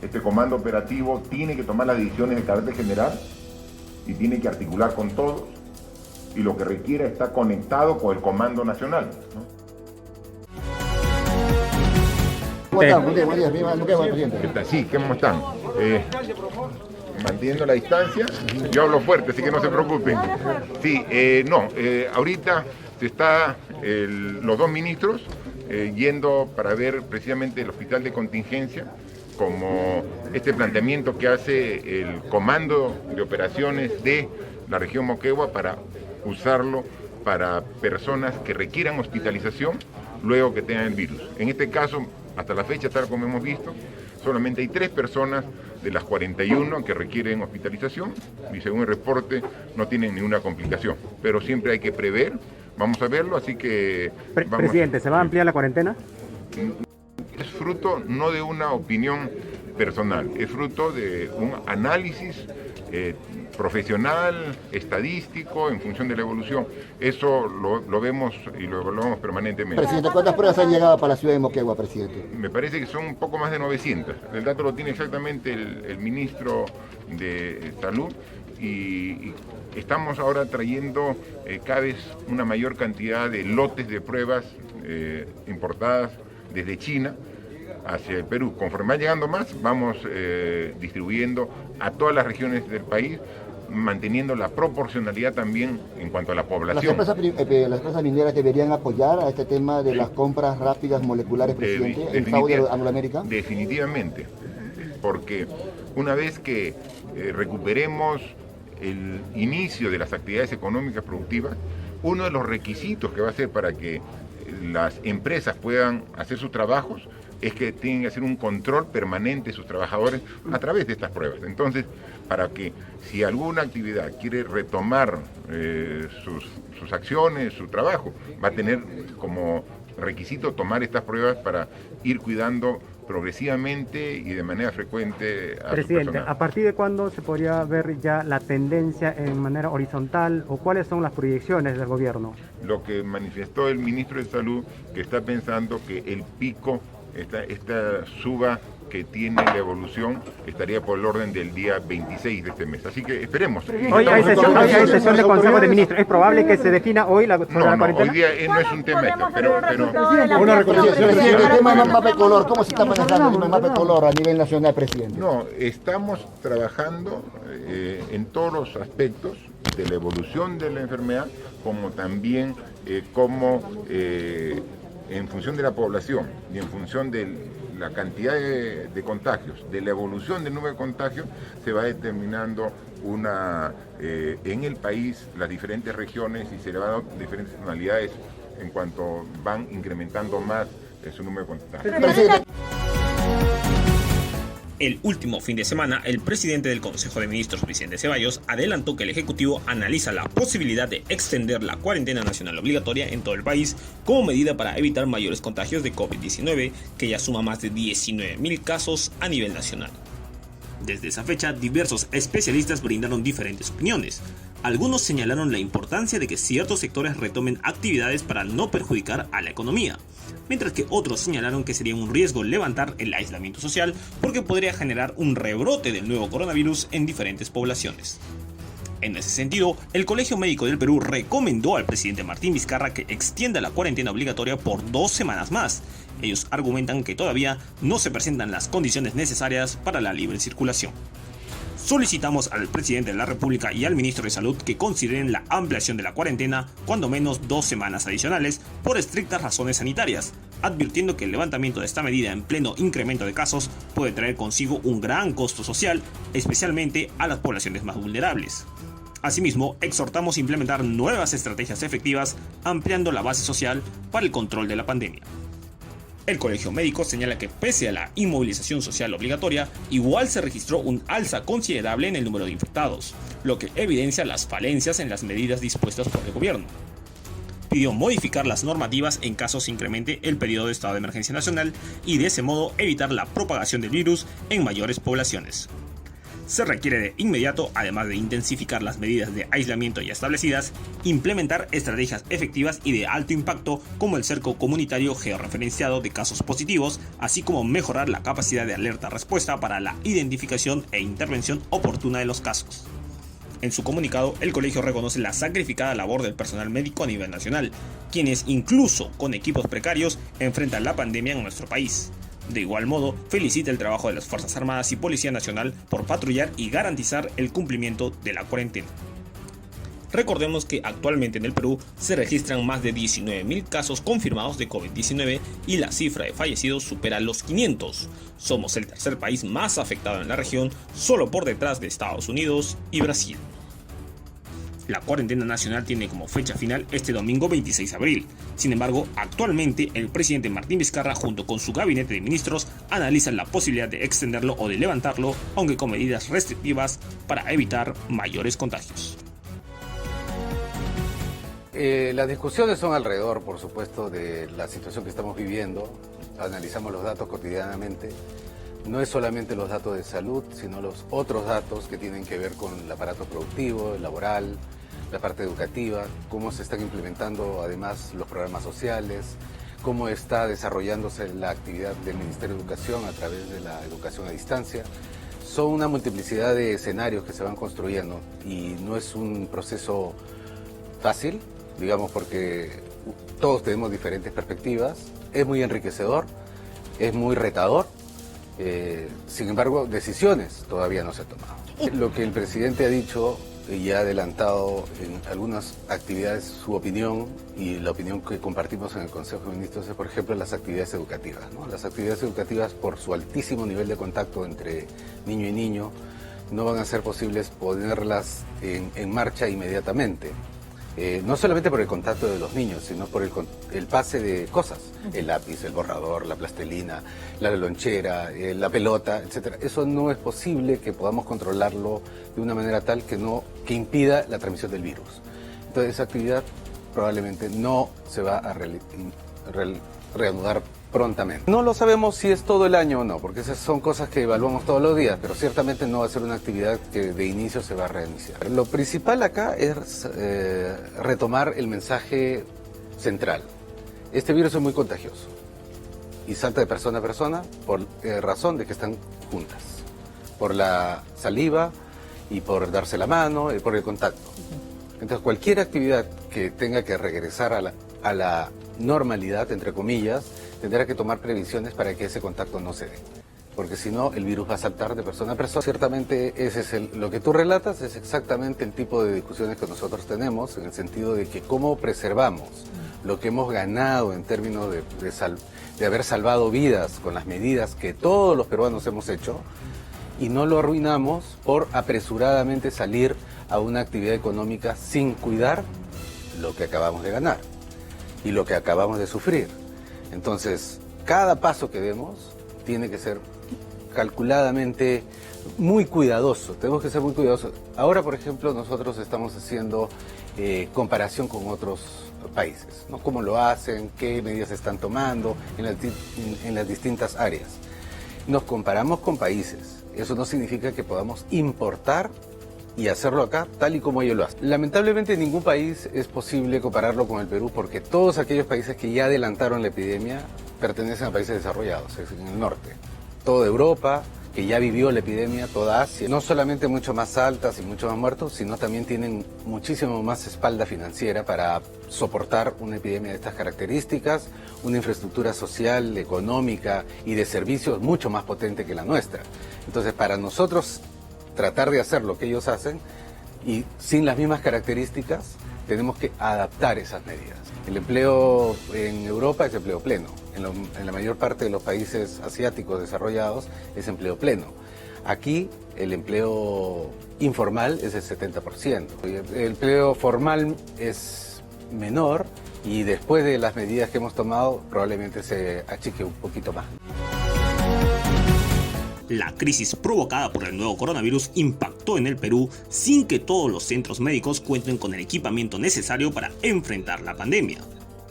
Este comando operativo tiene que tomar las decisiones de carácter general y tiene que articular con todos, y lo que requiera está conectado con el comando nacional, ¿no? ¿Cómo están? Buen día, Sí, ¿cómo están? Manteniendo la distancia, yo hablo fuerte, así que no se preocupen. Sí, ahorita se está los dos ministros yendo para ver precisamente el hospital de contingencia, como este planteamiento que hace el comando de operaciones de la región Moquegua para usarlo para personas que requieran hospitalización luego que tengan el virus. En este caso, hasta la fecha, tal como hemos visto, solamente hay 3 personas de las 41 que requieren hospitalización y según el reporte no tienen ninguna complicación, pero siempre hay que prever. Vamos a verlo, así que... Presidente, ¿se va a ampliar la cuarentena? Es fruto no de una opinión personal, es fruto de un análisis profesional, estadístico, en función de la evolución. Eso lo vemos y lo evaluamos permanentemente. Presidente, ¿cuántas pruebas han llegado para la ciudad de Moquegua, presidente? Me parece que son un poco más de 900. El dato lo tiene exactamente el ministro de Salud y estamos ahora trayendo cada vez una mayor cantidad de lotes de pruebas importadas desde China hacia el Perú. Conforme va llegando más, vamos distribuyendo a todas las regiones del país, manteniendo la proporcionalidad también en cuanto a la población. ¿Las empresas mineras deberían apoyar a este tema de las compras rápidas moleculares, presidente, en favor de Angloamérica? Definitivamente, porque una vez que recuperemos el inicio de las actividades económicas productivas, uno de los requisitos que va a ser para que las empresas puedan hacer sus trabajos es que tienen que hacer un control permanente de sus trabajadores a través de estas pruebas. Entonces, para que si alguna actividad quiere retomar sus acciones, su trabajo, va a tener como requisito tomar estas pruebas para ir cuidando progresivamente y de manera frecuente a Presidente, su personal. ¿a partir de cuándo se podría ver ya la tendencia en manera horizontal o cuáles son las proyecciones del gobierno? Lo que manifestó el ministro de Salud, que está pensando que el pico esta suba que tiene la evolución estaría por el orden del día 26 de este mes. Así que esperemos. Hoy hay sesión de Consejo de Ministros. ¿Es probable que se defina hoy la cuarentena? Hoy día no es un tema pero una recomendación. Presidente, el tema del mapa color, ¿cómo se está manejando el mapa color a nivel nacional, presidente? No, estamos trabajando en todos los aspectos de la evolución de la enfermedad, como también en función de la población y en función de la cantidad de contagios, de la evolución del número de contagios, se va determinando en el país las diferentes regiones y se le van dando diferentes tonalidades en cuanto van incrementando más su número de contagios. El último fin de semana, el presidente del Consejo de Ministros, Vicente Ceballos, adelantó que el Ejecutivo analiza la posibilidad de extender la cuarentena nacional obligatoria en todo el país como medida para evitar mayores contagios de COVID-19, que ya suma más de 19.000 casos a nivel nacional. Desde esa fecha, diversos especialistas brindaron diferentes opiniones. Algunos señalaron la importancia de que ciertos sectores retomen actividades para no perjudicar a la economía, mientras que otros señalaron que sería un riesgo levantar el aislamiento social porque podría generar un rebrote del nuevo coronavirus en diferentes poblaciones. En ese sentido, el Colegio Médico del Perú recomendó al presidente Martín Vizcarra que extienda la cuarentena obligatoria por 2 semanas más. Ellos argumentan que todavía no se presentan las condiciones necesarias para la libre circulación. Solicitamos al presidente de la República y al ministro de Salud que consideren la ampliación de la cuarentena cuando menos 2 semanas adicionales por estrictas razones sanitarias, advirtiendo que el levantamiento de esta medida en pleno incremento de casos puede traer consigo un gran costo social, especialmente a las poblaciones más vulnerables. Asimismo, exhortamos a implementar nuevas estrategias efectivas, ampliando la base social para el control de la pandemia. El Colegio Médico señala que pese a la inmovilización social obligatoria, igual se registró un alza considerable en el número de infectados, lo que evidencia las falencias en las medidas dispuestas por el gobierno. Pidió modificar las normativas en caso se incremente el periodo de estado de emergencia nacional y de ese modo evitar la propagación del virus en mayores poblaciones. Se requiere de inmediato, además de intensificar las medidas de aislamiento ya establecidas, implementar estrategias efectivas y de alto impacto como el cerco comunitario georreferenciado de casos positivos, así como mejorar la capacidad de alerta-respuesta para la identificación e intervención oportuna de los casos. En su comunicado, el colegio reconoce la sacrificada labor del personal médico a nivel nacional, quienes incluso con equipos precarios enfrentan la pandemia en nuestro país. De igual modo, felicita el trabajo de las Fuerzas Armadas y Policía Nacional por patrullar y garantizar el cumplimiento de la cuarentena. Recordemos que actualmente en el Perú se registran más de 19.000 casos confirmados de COVID-19 y la cifra de fallecidos supera los 500. Somos el tercer país más afectado en la región, solo por detrás de Estados Unidos y Brasil. La cuarentena nacional tiene como fecha final este domingo 26 de abril. Sin embargo, actualmente el presidente Martín Vizcarra junto con su gabinete de ministros analizan la posibilidad de extenderlo o de levantarlo, aunque con medidas restrictivas para evitar mayores contagios. Las discusiones son alrededor, por supuesto, de la situación que estamos viviendo. Analizamos los datos cotidianamente. No es solamente los datos de salud, sino los otros datos que tienen que ver con el aparato productivo, el laboral, la parte educativa, cómo se están implementando además los programas sociales, cómo está desarrollándose la actividad del Ministerio de Educación a través de la educación a distancia. Son una multiplicidad de escenarios que se van construyendo y no es un proceso fácil, digamos, porque todos tenemos diferentes perspectivas. Es muy enriquecedor, es muy retador. Sin embargo, decisiones todavía no se han tomado. Lo que el presidente ha dicho y ha adelantado en algunas actividades, su opinión y la opinión que compartimos en el Consejo de Ministros es, por ejemplo, las actividades educativas, ¿no? Las actividades educativas, por su altísimo nivel de contacto entre niño y niño, no van a ser posibles ponerlas en marcha inmediatamente. No solamente por el contacto de los niños, sino por el pase de cosas, el lápiz, el borrador, la plastilina, la lonchera, la pelota, etc. Eso no es posible que podamos controlarlo de una manera tal que impida la transmisión del virus. Entonces esa actividad probablemente no se va a reanudar prontamente. No lo sabemos si es todo el año o no, porque esas son cosas que evaluamos todos los días, pero ciertamente no va a ser una actividad que de inicio se va a reiniciar. Lo principal acá es retomar el mensaje central. Este virus es muy contagioso y salta de persona a persona por razón de que están juntas, por la saliva y por darse la mano y por el contacto. Entonces cualquier actividad que tenga que regresar a la normalidad, entre comillas, tendrá que tomar previsiones para que ese contacto no se dé. Porque si no, el virus va a saltar de persona a persona. Ciertamente, lo que tú relatas es exactamente el tipo de discusiones que nosotros tenemos, en el sentido de que cómo preservamos lo que hemos ganado en términos de haber salvado vidas con las medidas que todos los peruanos hemos hecho, y no lo arruinamos por apresuradamente salir a una actividad económica sin cuidar lo que acabamos de ganar y lo que acabamos de sufrir. Entonces, cada paso que demos tiene que ser calculadamente muy cuidadoso, tenemos que ser muy cuidadosos. Ahora, por ejemplo, nosotros estamos haciendo comparación con otros países, ¿no? Cómo lo hacen, qué medidas están tomando en las distintas áreas. Nos comparamos con países, eso no significa que podamos importar y hacerlo acá tal y como ellos lo hacen. Lamentablemente en ningún país es posible compararlo con el Perú, porque todos aquellos países que ya adelantaron la epidemia pertenecen a países desarrollados, es decir, en el norte. Toda Europa, que ya vivió la epidemia, toda Asia, no solamente mucho más altas y mucho más muertos, sino también tienen muchísimo más espalda financiera para soportar una epidemia de estas características, una infraestructura social, económica y de servicios mucho más potente que la nuestra. Entonces, para nosotros tratar de hacer lo que ellos hacen y sin las mismas características, tenemos que adaptar esas medidas. El empleo en Europa es empleo pleno. En la mayor parte de los países asiáticos desarrollados es empleo pleno. Aquí el empleo informal es el 70%. El empleo formal es menor y después de las medidas que hemos tomado probablemente se achique un poquito más. La crisis provocada por el nuevo coronavirus impactó en el Perú sin que todos los centros médicos cuenten con el equipamiento necesario para enfrentar la pandemia.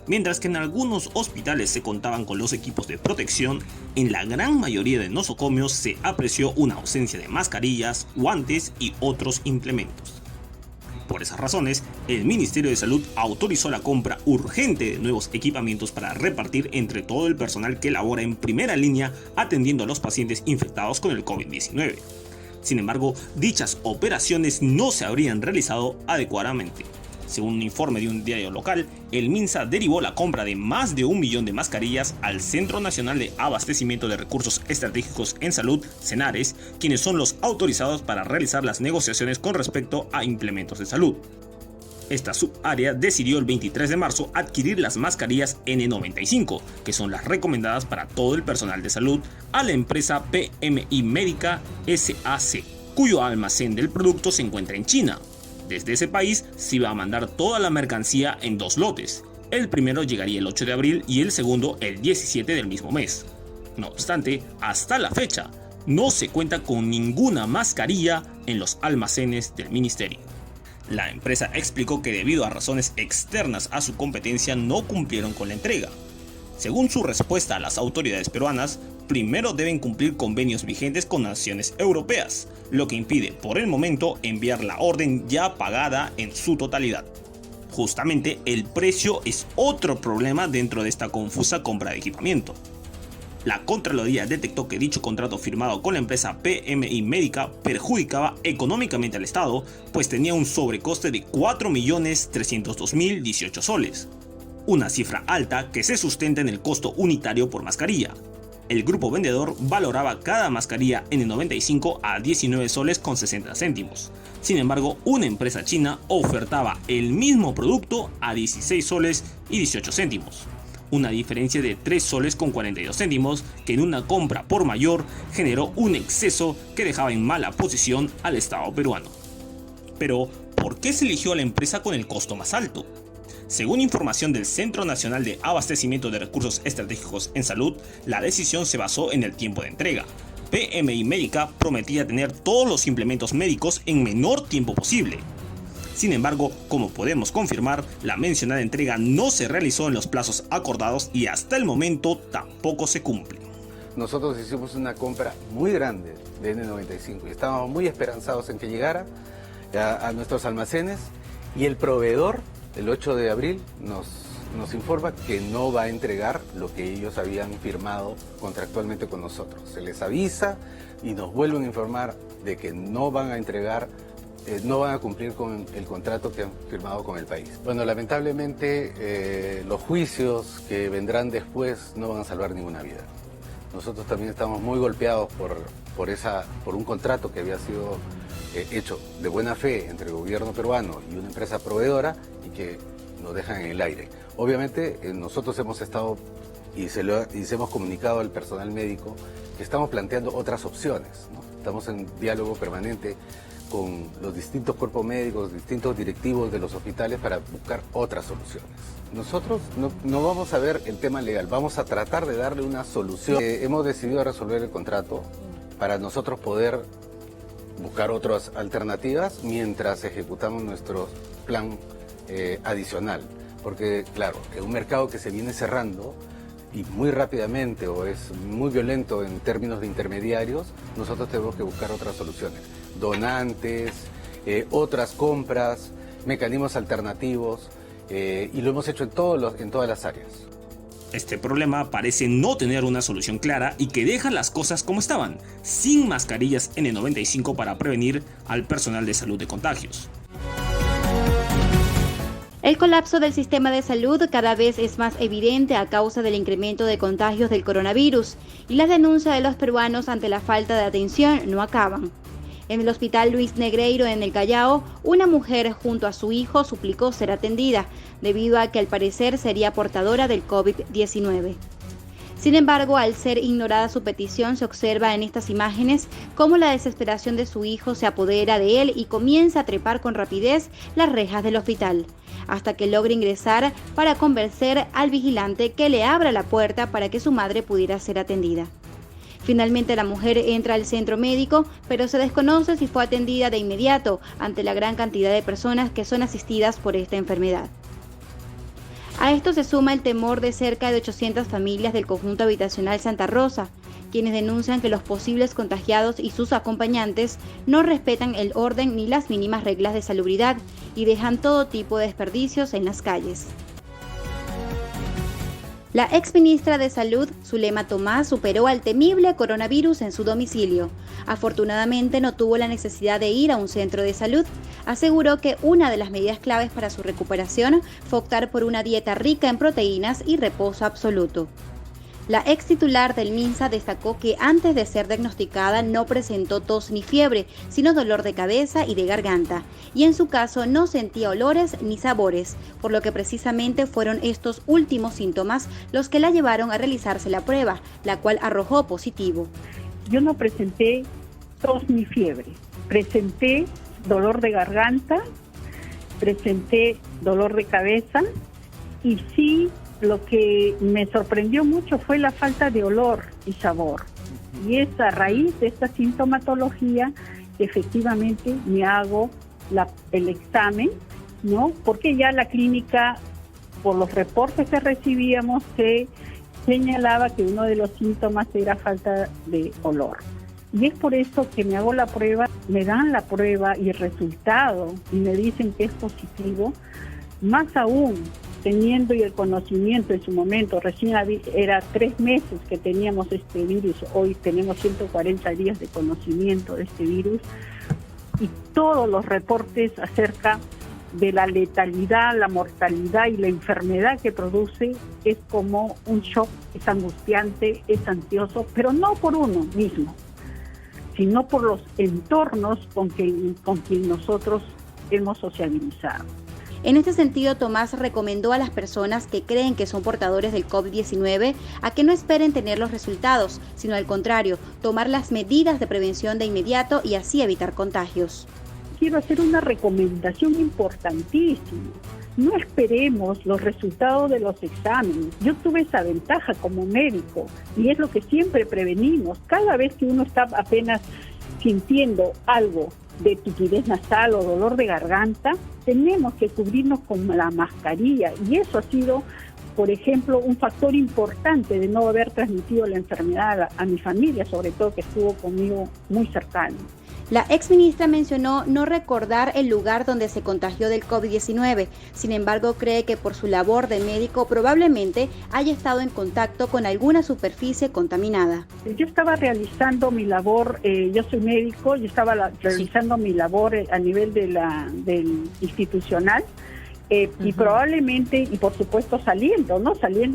Mientras que en algunos hospitales se contaban con los equipos de protección, en la gran mayoría de nosocomios se apreció una ausencia de mascarillas, guantes y otros implementos. Por esas razones, el Ministerio de Salud autorizó la compra urgente de nuevos equipamientos para repartir entre todo el personal que labora en primera línea atendiendo a los pacientes infectados con el COVID-19. Sin embargo, dichas operaciones no se habrían realizado adecuadamente. Según un informe de un diario local, el MINSA derivó la compra de más de 1 millón de mascarillas al Centro Nacional de Abastecimiento de Recursos Estratégicos en Salud, CENARES, quienes son los autorizados para realizar las negociaciones con respecto a implementos de salud. Esta subárea decidió el 23 de marzo adquirir las mascarillas N95, que son las recomendadas para todo el personal de salud, a la empresa PMI Médica SAC, cuyo almacén del producto se encuentra en China. Desde ese país se iba a mandar toda la mercancía en 2 lotes. El primero llegaría el 8 de abril y el segundo el 17 del mismo mes. No obstante, hasta la fecha, no se cuenta con ninguna mascarilla en los almacenes del ministerio. La empresa explicó que debido a razones externas a su competencia no cumplieron con la entrega. Según su respuesta a las autoridades peruanas, primero deben cumplir convenios vigentes con naciones europeas, lo que impide por el momento enviar la orden ya pagada en su totalidad. Justamente el precio es otro problema dentro de esta confusa compra de equipamiento. La Contraloría detectó que dicho contrato firmado con la empresa PMI Médica perjudicaba económicamente al Estado, pues tenía un sobrecoste de 4.302.018 soles. Una cifra alta que se sustenta en el costo unitario por mascarilla. El grupo vendedor valoraba cada mascarilla N95 a 19 soles con 60 céntimos. Sin embargo, una empresa china ofertaba el mismo producto a 16 soles y 18 céntimos. Una diferencia de 3 soles con 42 céntimos que en una compra por mayor generó un exceso que dejaba en mala posición al Estado peruano. Pero, ¿por qué se eligió a la empresa con el costo más alto? Según información del Centro Nacional de Abastecimiento de Recursos Estratégicos en Salud, la decisión se basó en el tiempo de entrega. PMI Médica prometía tener todos los implementos médicos en menor tiempo posible. Sin embargo, como podemos confirmar, la mencionada entrega no se realizó en los plazos acordados y hasta el momento tampoco se cumple. Nosotros hicimos una compra muy grande de N95 y estábamos muy esperanzados en que llegara a nuestros almacenes, y el proveedor el 8 de abril nos nos informa que no va a entregar lo que ellos habían firmado contractualmente con nosotros. Se les avisa y nos vuelven a informar de que no van a entregar, no van a cumplir con el contrato que han firmado con el país. Bueno, lamentablemente los juicios que vendrán después no van a salvar ninguna vida. Nosotros también estamos muy golpeados por un contrato que había sido hecho de buena fe entre el gobierno peruano y una empresa proveedora y que nos dejan en el aire. Obviamente nosotros hemos estado y se hemos comunicado al personal médico que estamos planteando otras opciones, ¿no? Estamos en diálogo permanente con los distintos cuerpos médicos, distintos directivos de los hospitales para buscar otras soluciones. Nosotros no vamos a ver el tema legal, vamos a tratar de darle una solución. Hemos decidido resolver el contrato para nosotros poder buscar otras alternativas mientras ejecutamos nuestro plan adicional. Porque, claro, es un mercado que se viene cerrando y muy rápidamente o es muy violento en términos de intermediarios, nosotros tenemos que buscar otras soluciones. Donantes, otras compras, mecanismos alternativos, y lo hemos hecho en todas las áreas. Este problema parece no tener una solución clara y que deja las cosas como estaban, sin mascarillas N95 para prevenir al personal de salud de contagios. El colapso del sistema de salud cada vez es más evidente a causa del incremento de contagios del coronavirus y las denuncias de los peruanos ante la falta de atención no acaban. En el hospital Luis Negreiro en el Callao, una mujer junto a su hijo suplicó ser atendida, debido a que al parecer sería portadora del COVID-19. Sin embargo, al ser ignorada su petición, se observa en estas imágenes cómo la desesperación de su hijo se apodera de él y comienza a trepar con rapidez las rejas del hospital, hasta que logra ingresar para convencer al vigilante que le abra la puerta para que su madre pudiera ser atendida. Finalmente la mujer entra al centro médico, pero se desconoce si fue atendida de inmediato ante la gran cantidad de personas que son asistidas por esta enfermedad. A esto se suma el temor de cerca de 800 familias del conjunto habitacional Santa Rosa, quienes denuncian que los posibles contagiados y sus acompañantes no respetan el orden ni las mínimas reglas de salubridad y dejan todo tipo de desperdicios en las calles. La exministra de Salud, Zulema Tomás, superó al temible coronavirus en su domicilio. Afortunadamente no tuvo la necesidad de ir a un centro de salud. Aseguró que una de las medidas claves para su recuperación fue optar por una dieta rica en proteínas y reposo absoluto. La ex titular del MINSA destacó que antes de ser diagnosticada no presentó tos ni fiebre, sino dolor de cabeza y de garganta, y en su caso no sentía olores ni sabores, por lo que precisamente fueron estos últimos síntomas los que la llevaron a realizarse la prueba, la cual arrojó positivo. Yo no presenté tos ni fiebre, presenté dolor de garganta, presenté dolor de cabeza y sí. Lo que me sorprendió mucho fue la falta de olor y sabor. Y es a raíz de esta sintomatología que efectivamente me hago el examen, ¿no? Porque ya la clínica, por los reportes que recibíamos, se señalaba que uno de los síntomas era falta de olor. Y es por eso que me hago la prueba, me dan la prueba y el resultado y me dicen que es positivo, más aún teniendo y el conocimiento en su momento, recién era 3 meses que teníamos este virus, hoy tenemos 140 días de conocimiento de este virus y todos los reportes acerca de la letalidad, la mortalidad y la enfermedad que produce es como un shock, es angustiante, es ansioso, pero no por uno mismo, sino por los entornos con quien nosotros hemos sociabilizado. En este sentido, Tomás recomendó a las personas que creen que son portadores del COVID-19 a que no esperen tener los resultados, sino al contrario, tomar las medidas de prevención de inmediato y así evitar contagios. Quiero hacer una recomendación importantísima. No esperemos los resultados de los exámenes. Yo tuve esa ventaja como médico y es lo que siempre prevenimos. Cada vez que uno está apenas sintiendo algo de tupidez nasal o dolor de garganta, tenemos que cubrirnos con la mascarilla y eso ha sido, por ejemplo, un factor importante de no haber transmitido la enfermedad a mi familia, sobre todo que estuvo conmigo muy cercano. La exministra mencionó no recordar el lugar donde se contagió del COVID-19, sin embargo cree que por su labor de médico probablemente haya estado en contacto con alguna superficie contaminada. Yo estaba realizando mi labor, yo soy médico, yo estaba realizando mi labor a nivel del institucional. Y probablemente, y por supuesto saliendo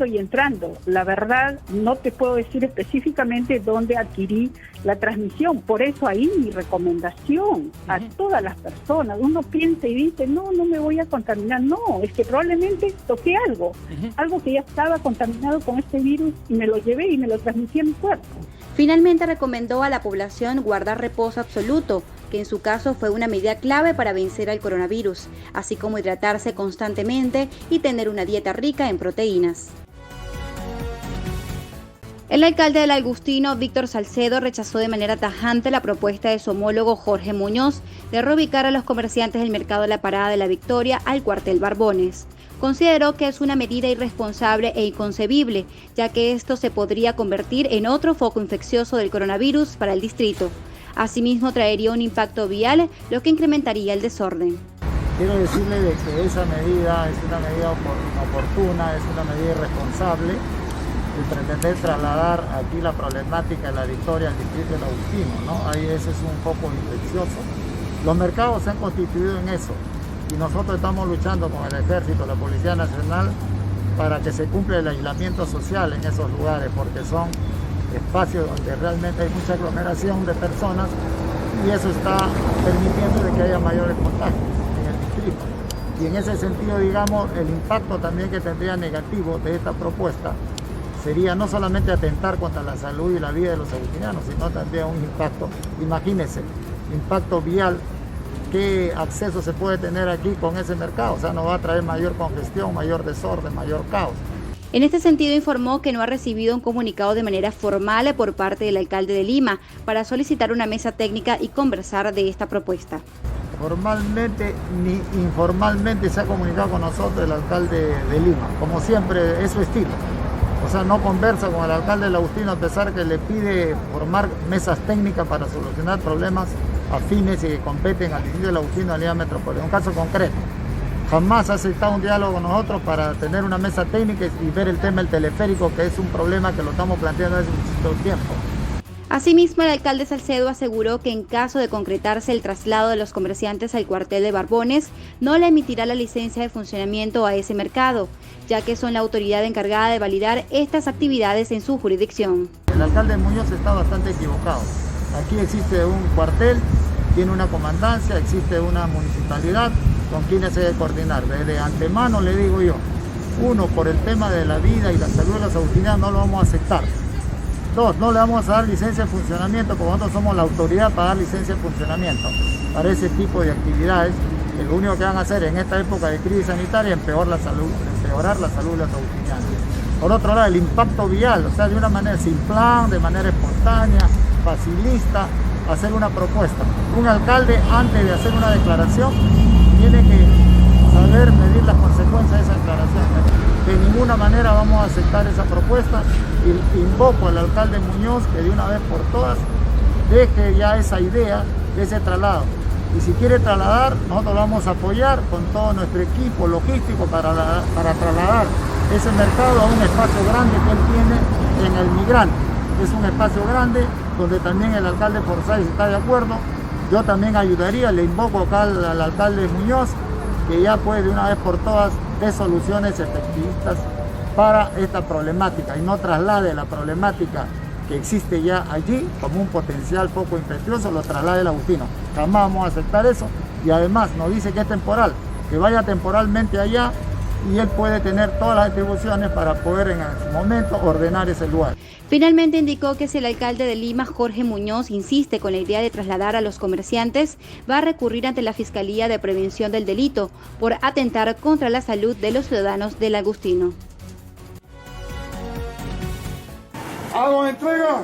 y entrando. La verdad, no te puedo decir específicamente dónde adquirí la transmisión. Por eso ahí mi recomendación a todas las personas. Uno piensa y dice, no me voy a contaminar. No, es que probablemente toqué algo que ya estaba contaminado con este virus y me lo llevé y me lo transmití a mi cuerpo. Finalmente recomendó a la población guardar reposo absoluto, que en su caso fue una medida clave para vencer al coronavirus, así como hidratarse constantemente y tener una dieta rica en proteínas. El alcalde del Agustino, Víctor Salcedo, rechazó de manera tajante la propuesta de su homólogo Jorge Muñoz de reubicar a los comerciantes del mercado de la Parada de la Victoria al cuartel Barbones. Consideró que es una medida irresponsable e inconcebible, ya que esto se podría convertir en otro foco infeccioso del coronavirus para el distrito. Asimismo, traería un impacto vial, lo que incrementaría el desorden. Quiero decirle de que esa medida es una medida inoportuna, es una medida irresponsable, el pretender trasladar aquí la problemática de la Victoria al distrito del Agustino, ¿no? Ahí ese es un foco infeccioso. Los mercados se han constituido en eso. Y nosotros estamos luchando con el Ejército, la Policía Nacional, para que se cumpla el aislamiento social en esos lugares, porque son espacios donde realmente hay mucha aglomeración de personas y eso está permitiendo de que haya mayores contagios en el distrito. Y en ese sentido, digamos, el impacto también que tendría negativo de esta propuesta sería no solamente atentar contra la salud y la vida de los agustinianos, sino también un impacto, imagínense, impacto vial. ¿Qué acceso se puede tener aquí con ese mercado? O sea, nos va a traer mayor congestión, mayor desorden, mayor caos. En este sentido, informó que no ha recibido un comunicado de manera formal por parte del alcalde de Lima para solicitar una mesa técnica y conversar de esta propuesta. Formalmente ni informalmente se ha comunicado con nosotros el alcalde de Lima. Como siempre, es su estilo. O sea, no conversa con el alcalde del Agustino a pesar que le pide formar mesas técnicas para solucionar problemas afines y que competen al distrito del Agustino de la Lima Metropolitana. Un caso concreto. Jamás ha aceptado un diálogo con nosotros para tener una mesa técnica y ver el tema del teleférico, que es un problema que lo estamos planteando hace mucho tiempo. Asimismo, el alcalde Salcedo aseguró que en caso de concretarse el traslado de los comerciantes al cuartel de Barbones, no le emitirá la licencia de funcionamiento a ese mercado, ya que son la autoridad encargada de validar estas actividades en su jurisdicción. El alcalde Muñoz está bastante equivocado. Aquí existe un cuartel, tiene una comandancia, existe una municipalidad con quienes se debe coordinar. Desde antemano le digo yo, uno, por el tema de la vida y la salud de los agustinianos no lo vamos a aceptar. Dos, no le vamos a dar licencia de funcionamiento porque nosotros somos la autoridad para dar licencia de funcionamiento para ese tipo de actividades, que lo único que van a hacer en esta época de crisis sanitaria es empeorar la salud de los agustinianos. Por otro lado, el impacto vial, o sea, de una manera sin plan, de manera espontánea, facilista, hacer una propuesta. Un alcalde, antes de hacer una declaración, tiene que saber medir las consecuencias de esa declaración. De ninguna manera vamos a aceptar esa propuesta y invoco al alcalde Muñoz que de una vez por todas deje ya esa idea de ese traslado. Y si quiere trasladar, nosotros vamos a apoyar con todo nuestro equipo logístico para trasladar ese mercado a un espacio grande que él tiene en el Migrante. Es un espacio grande donde también el alcalde Forsyth está de acuerdo. Yo también ayudaría, le invoco acá al alcalde Muñoz que ya puede de una vez por todas de soluciones efectivistas para esta problemática y no traslade la problemática que existe ya allí como un potencial foco infeccioso, lo traslade el Agustino. Jamás vamos a aceptar eso y además nos dice que es temporal, que vaya temporalmente allá y él puede tener todas las atribuciones para poder en su momento ordenar ese lugar. Finalmente indicó que si el alcalde de Lima, Jorge Muñoz, insiste con la idea de trasladar a los comerciantes, va a recurrir ante la Fiscalía de Prevención del Delito por atentar contra la salud de los ciudadanos del Agustino. Hago entrega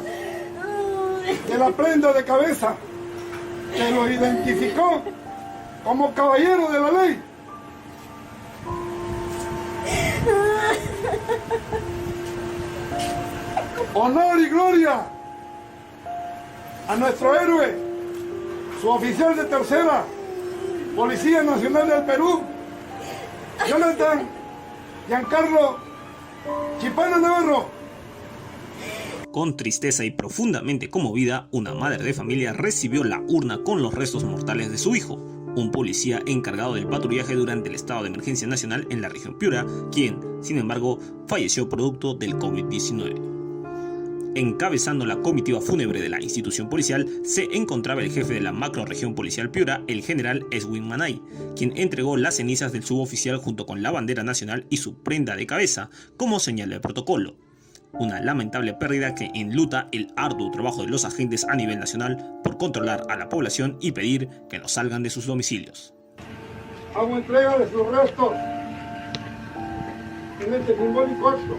de la prenda de cabeza que los identificó como caballeros de la ley. Honor y gloria a nuestro héroe su oficial de tercera, Policía Nacional del Perú, Jonathan Giancarlo Chipana Navarro. Con tristeza y profundamente conmovida, una madre de familia recibió la urna con los restos mortales de su hijo, un policía encargado del patrullaje durante el estado de emergencia nacional en la región Piura, quien, sin embargo, falleció producto del COVID-19. Encabezando la comitiva fúnebre de la institución policial se encontraba el jefe de la macrorregión policial Piura, el general Eswin Manay, quien entregó las cenizas del suboficial junto con la bandera nacional y su prenda de cabeza, como señala el protocolo. Una lamentable pérdida que enluta el arduo trabajo de los agentes a nivel nacional por controlar a la población y pedir que no salgan de sus domicilios. Hago entrega de sus restos en este simbólico acto.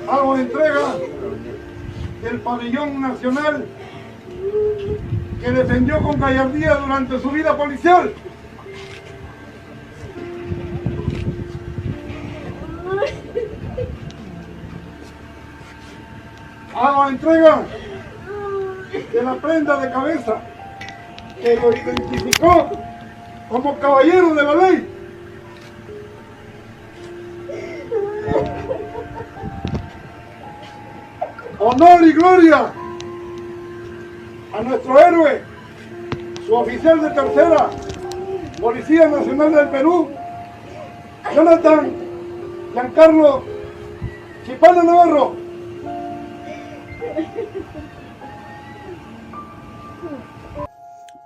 Hago entrega del pabellón nacional que defendió con gallardía durante su vida policial. Hago entrega de la prenda de cabeza que lo identificó como caballero de la ley. Honor y gloria a nuestro héroe, su oficial de tercera, Policía Nacional del Perú, Jonathan Giancarlo Chipana Navarro.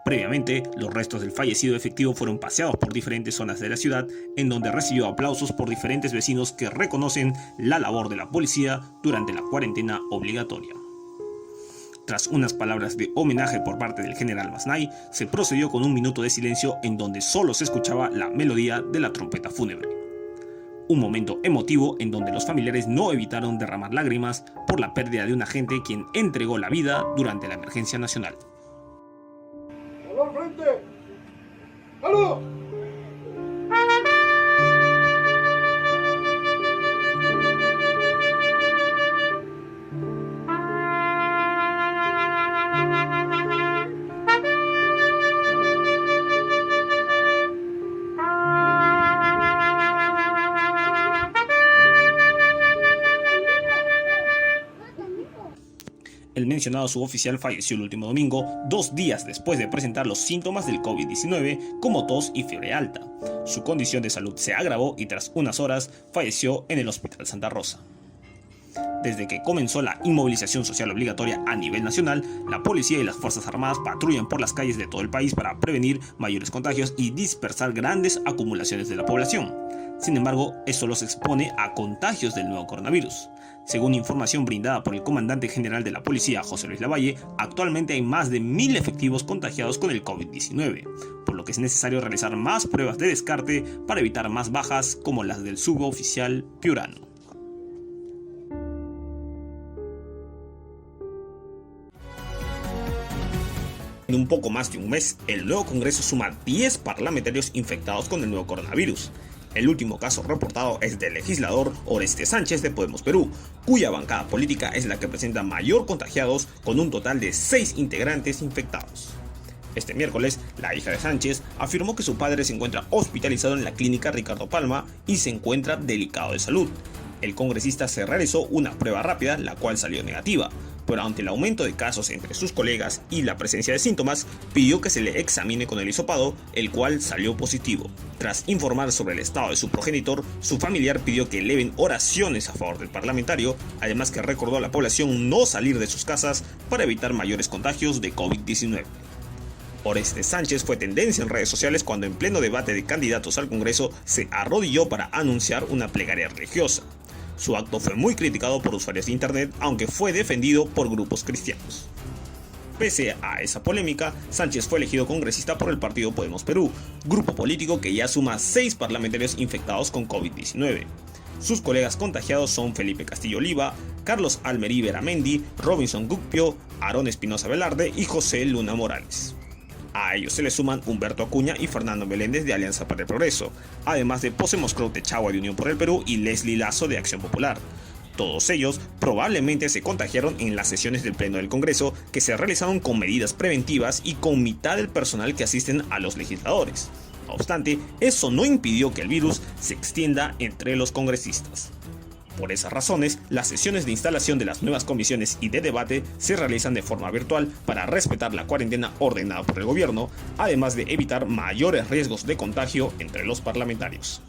Previamente, los restos del fallecido efectivo fueron paseados por diferentes zonas de la ciudad, en donde recibió aplausos por diferentes vecinos que reconocen la labor de la policía durante la cuarentena obligatoria. Tras unas palabras de homenaje por parte del general Manay, se procedió con un minuto de silencio en donde solo se escuchaba la melodía de la trompeta fúnebre. Un momento emotivo en donde los familiares no evitaron derramar lágrimas por la pérdida de un agente quien entregó la vida durante la emergencia nacional. ¡Salud, frente! ¡Salud! El mencionado suboficial falleció el último domingo, 2 días después de presentar los síntomas del COVID-19 como tos y fiebre alta. Su condición de salud se agravó y tras unas horas falleció en el Hospital Santa Rosa. Desde que comenzó la inmovilización social obligatoria a nivel nacional, la policía y las Fuerzas Armadas patrullan por las calles de todo el país para prevenir mayores contagios y dispersar grandes acumulaciones de la población. Sin embargo, eso los expone a contagios del nuevo coronavirus. Según información brindada por el comandante general de la policía, José Luis Lavalle, actualmente hay más de 1000 efectivos contagiados con el COVID-19, por lo que es necesario realizar más pruebas de descarte para evitar más bajas como las del suboficial piurano. En un poco más de un mes, el nuevo Congreso suma 10 parlamentarios infectados con el nuevo coronavirus. El último caso reportado es del legislador Orestes Sánchez de Podemos Perú, cuya bancada política es la que presenta mayor contagiados con un total de 6 integrantes infectados. Este miércoles, la hija de Sánchez afirmó que su padre se encuentra hospitalizado en la clínica Ricardo Palma y se encuentra delicado de salud. El congresista se realizó una prueba rápida, la cual salió negativa, pero ante el aumento de casos entre sus colegas y la presencia de síntomas, pidió que se le examine con el hisopado, el cual salió positivo. Tras informar sobre el estado de su progenitor, su familiar pidió que eleven oraciones a favor del parlamentario, además que recordó a la población no salir de sus casas para evitar mayores contagios de COVID-19. Orestes Sánchez fue tendencia en redes sociales cuando en pleno debate de candidatos al Congreso se arrodilló para anunciar una plegaria religiosa. Su acto fue muy criticado por usuarios de internet, aunque fue defendido por grupos cristianos. Pese a esa polémica, Sánchez fue elegido congresista por el partido Podemos Perú, grupo político que ya suma 6 parlamentarios infectados con COVID-19. Sus colegas contagiados son Felipe Castillo Oliva, Carlos Almerí Beramendi, Robinson Gugpio, Aarón Espinosa Velarde y José Luna Morales. A ellos se le suman Humberto Acuña y Fernando Meléndez de Alianza para el Progreso, además de Pose Moscrou Techagua de Unión por el Perú y Leslie Lazo de Acción Popular. Todos ellos probablemente se contagiaron en las sesiones del Pleno del Congreso que se realizaron con medidas preventivas y con mitad del personal que asisten a los legisladores. No obstante, eso no impidió que el virus se extienda entre los congresistas. Por esas razones, las sesiones de instalación de las nuevas comisiones y de debate se realizan de forma virtual para respetar la cuarentena ordenada por el gobierno, además de evitar mayores riesgos de contagio entre los parlamentarios.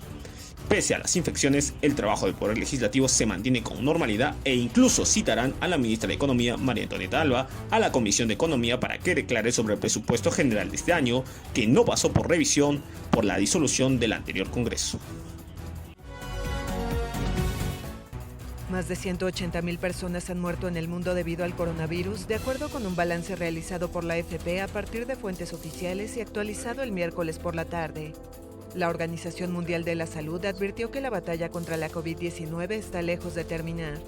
Pese a las infecciones, el trabajo del Poder Legislativo se mantiene con normalidad e incluso citarán a la ministra de Economía, María Antonieta Alba, a la Comisión de Economía para que declare sobre el presupuesto general de este año, que no pasó por revisión por la disolución del anterior Congreso. Más de 180.000 personas han muerto en el mundo debido al coronavirus, de acuerdo con un balance realizado por la AFP a partir de fuentes oficiales y actualizado el miércoles por la tarde. La Organización Mundial de la Salud advirtió que la batalla contra la COVID-19 está lejos de terminar.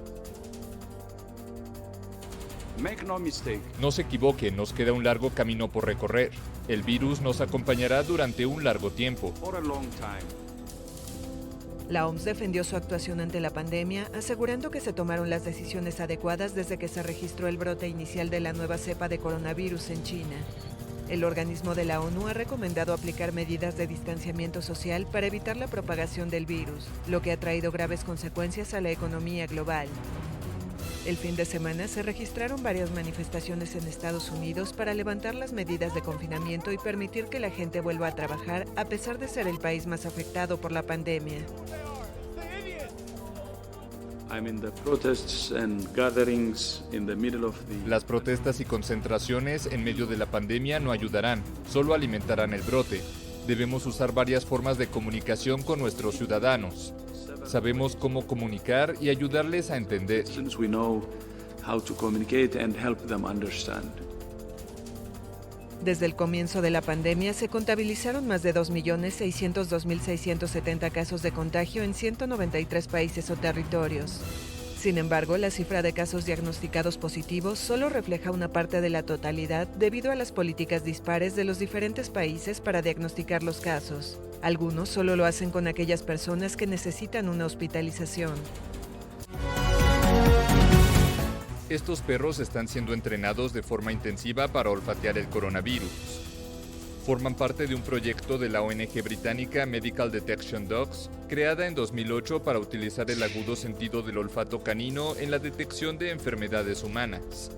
No se equivoquen, nos queda un largo camino por recorrer. El virus nos acompañará durante un largo tiempo. La OMS defendió su actuación ante la pandemia, asegurando que se tomaron las decisiones adecuadas desde que se registró el brote inicial de la nueva cepa de coronavirus en China. El organismo de la ONU ha recomendado aplicar medidas de distanciamiento social para evitar la propagación del virus, lo que ha traído graves consecuencias a la economía global. El fin de semana se registraron varias manifestaciones en Estados Unidos para levantar las medidas de confinamiento y permitir que la gente vuelva a trabajar a pesar de ser el país más afectado por la pandemia. Las protestas y concentraciones en medio de la pandemia no ayudarán, solo alimentarán el brote. Debemos usar varias formas de comunicación con nuestros ciudadanos. Sabemos cómo comunicar y ayudarles a entender. Desde el comienzo de la pandemia se contabilizaron más de 2.602.670 casos de contagio en 193 países o territorios. Sin embargo, la cifra de casos diagnosticados positivos solo refleja una parte de la totalidad debido a las políticas dispares de los diferentes países para diagnosticar los casos. Algunos solo lo hacen con aquellas personas que necesitan una hospitalización. Estos perros están siendo entrenados de forma intensiva para olfatear el coronavirus. Forman parte de un proyecto de la ONG británica Medical Detection Dogs, creada en 2008 para utilizar el agudo sentido del olfato canino en la detección de enfermedades humanas.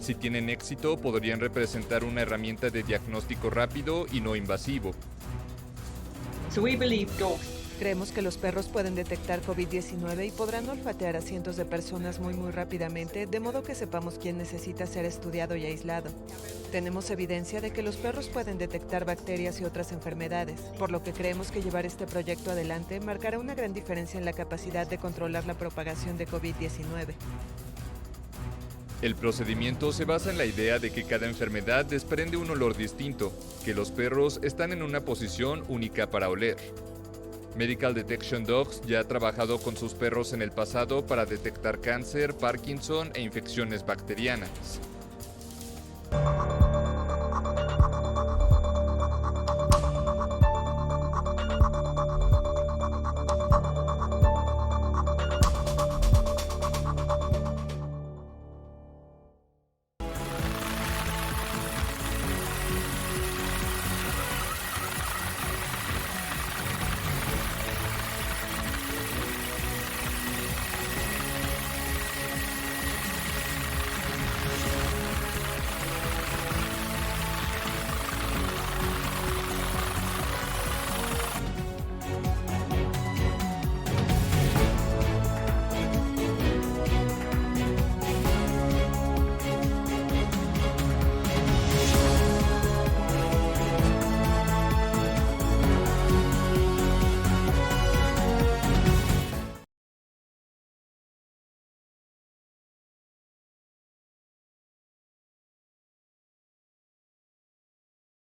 Si tienen éxito, podrían representar una herramienta de diagnóstico rápido y no invasivo. Creemos que los perros pueden detectar COVID-19 y podrán olfatear a cientos de personas muy rápidamente, de modo que sepamos quién necesita ser estudiado y aislado. Tenemos evidencia de que los perros pueden detectar bacterias y otras enfermedades, por lo que creemos que llevar este proyecto adelante marcará una gran diferencia en la capacidad de controlar la propagación de COVID-19. El procedimiento se basa en la idea de que cada enfermedad desprende un olor distinto, que los perros están en una posición única para oler. Medical Detection Dogs ya ha trabajado con sus perros en el pasado para detectar cáncer, Parkinson e infecciones bacterianas.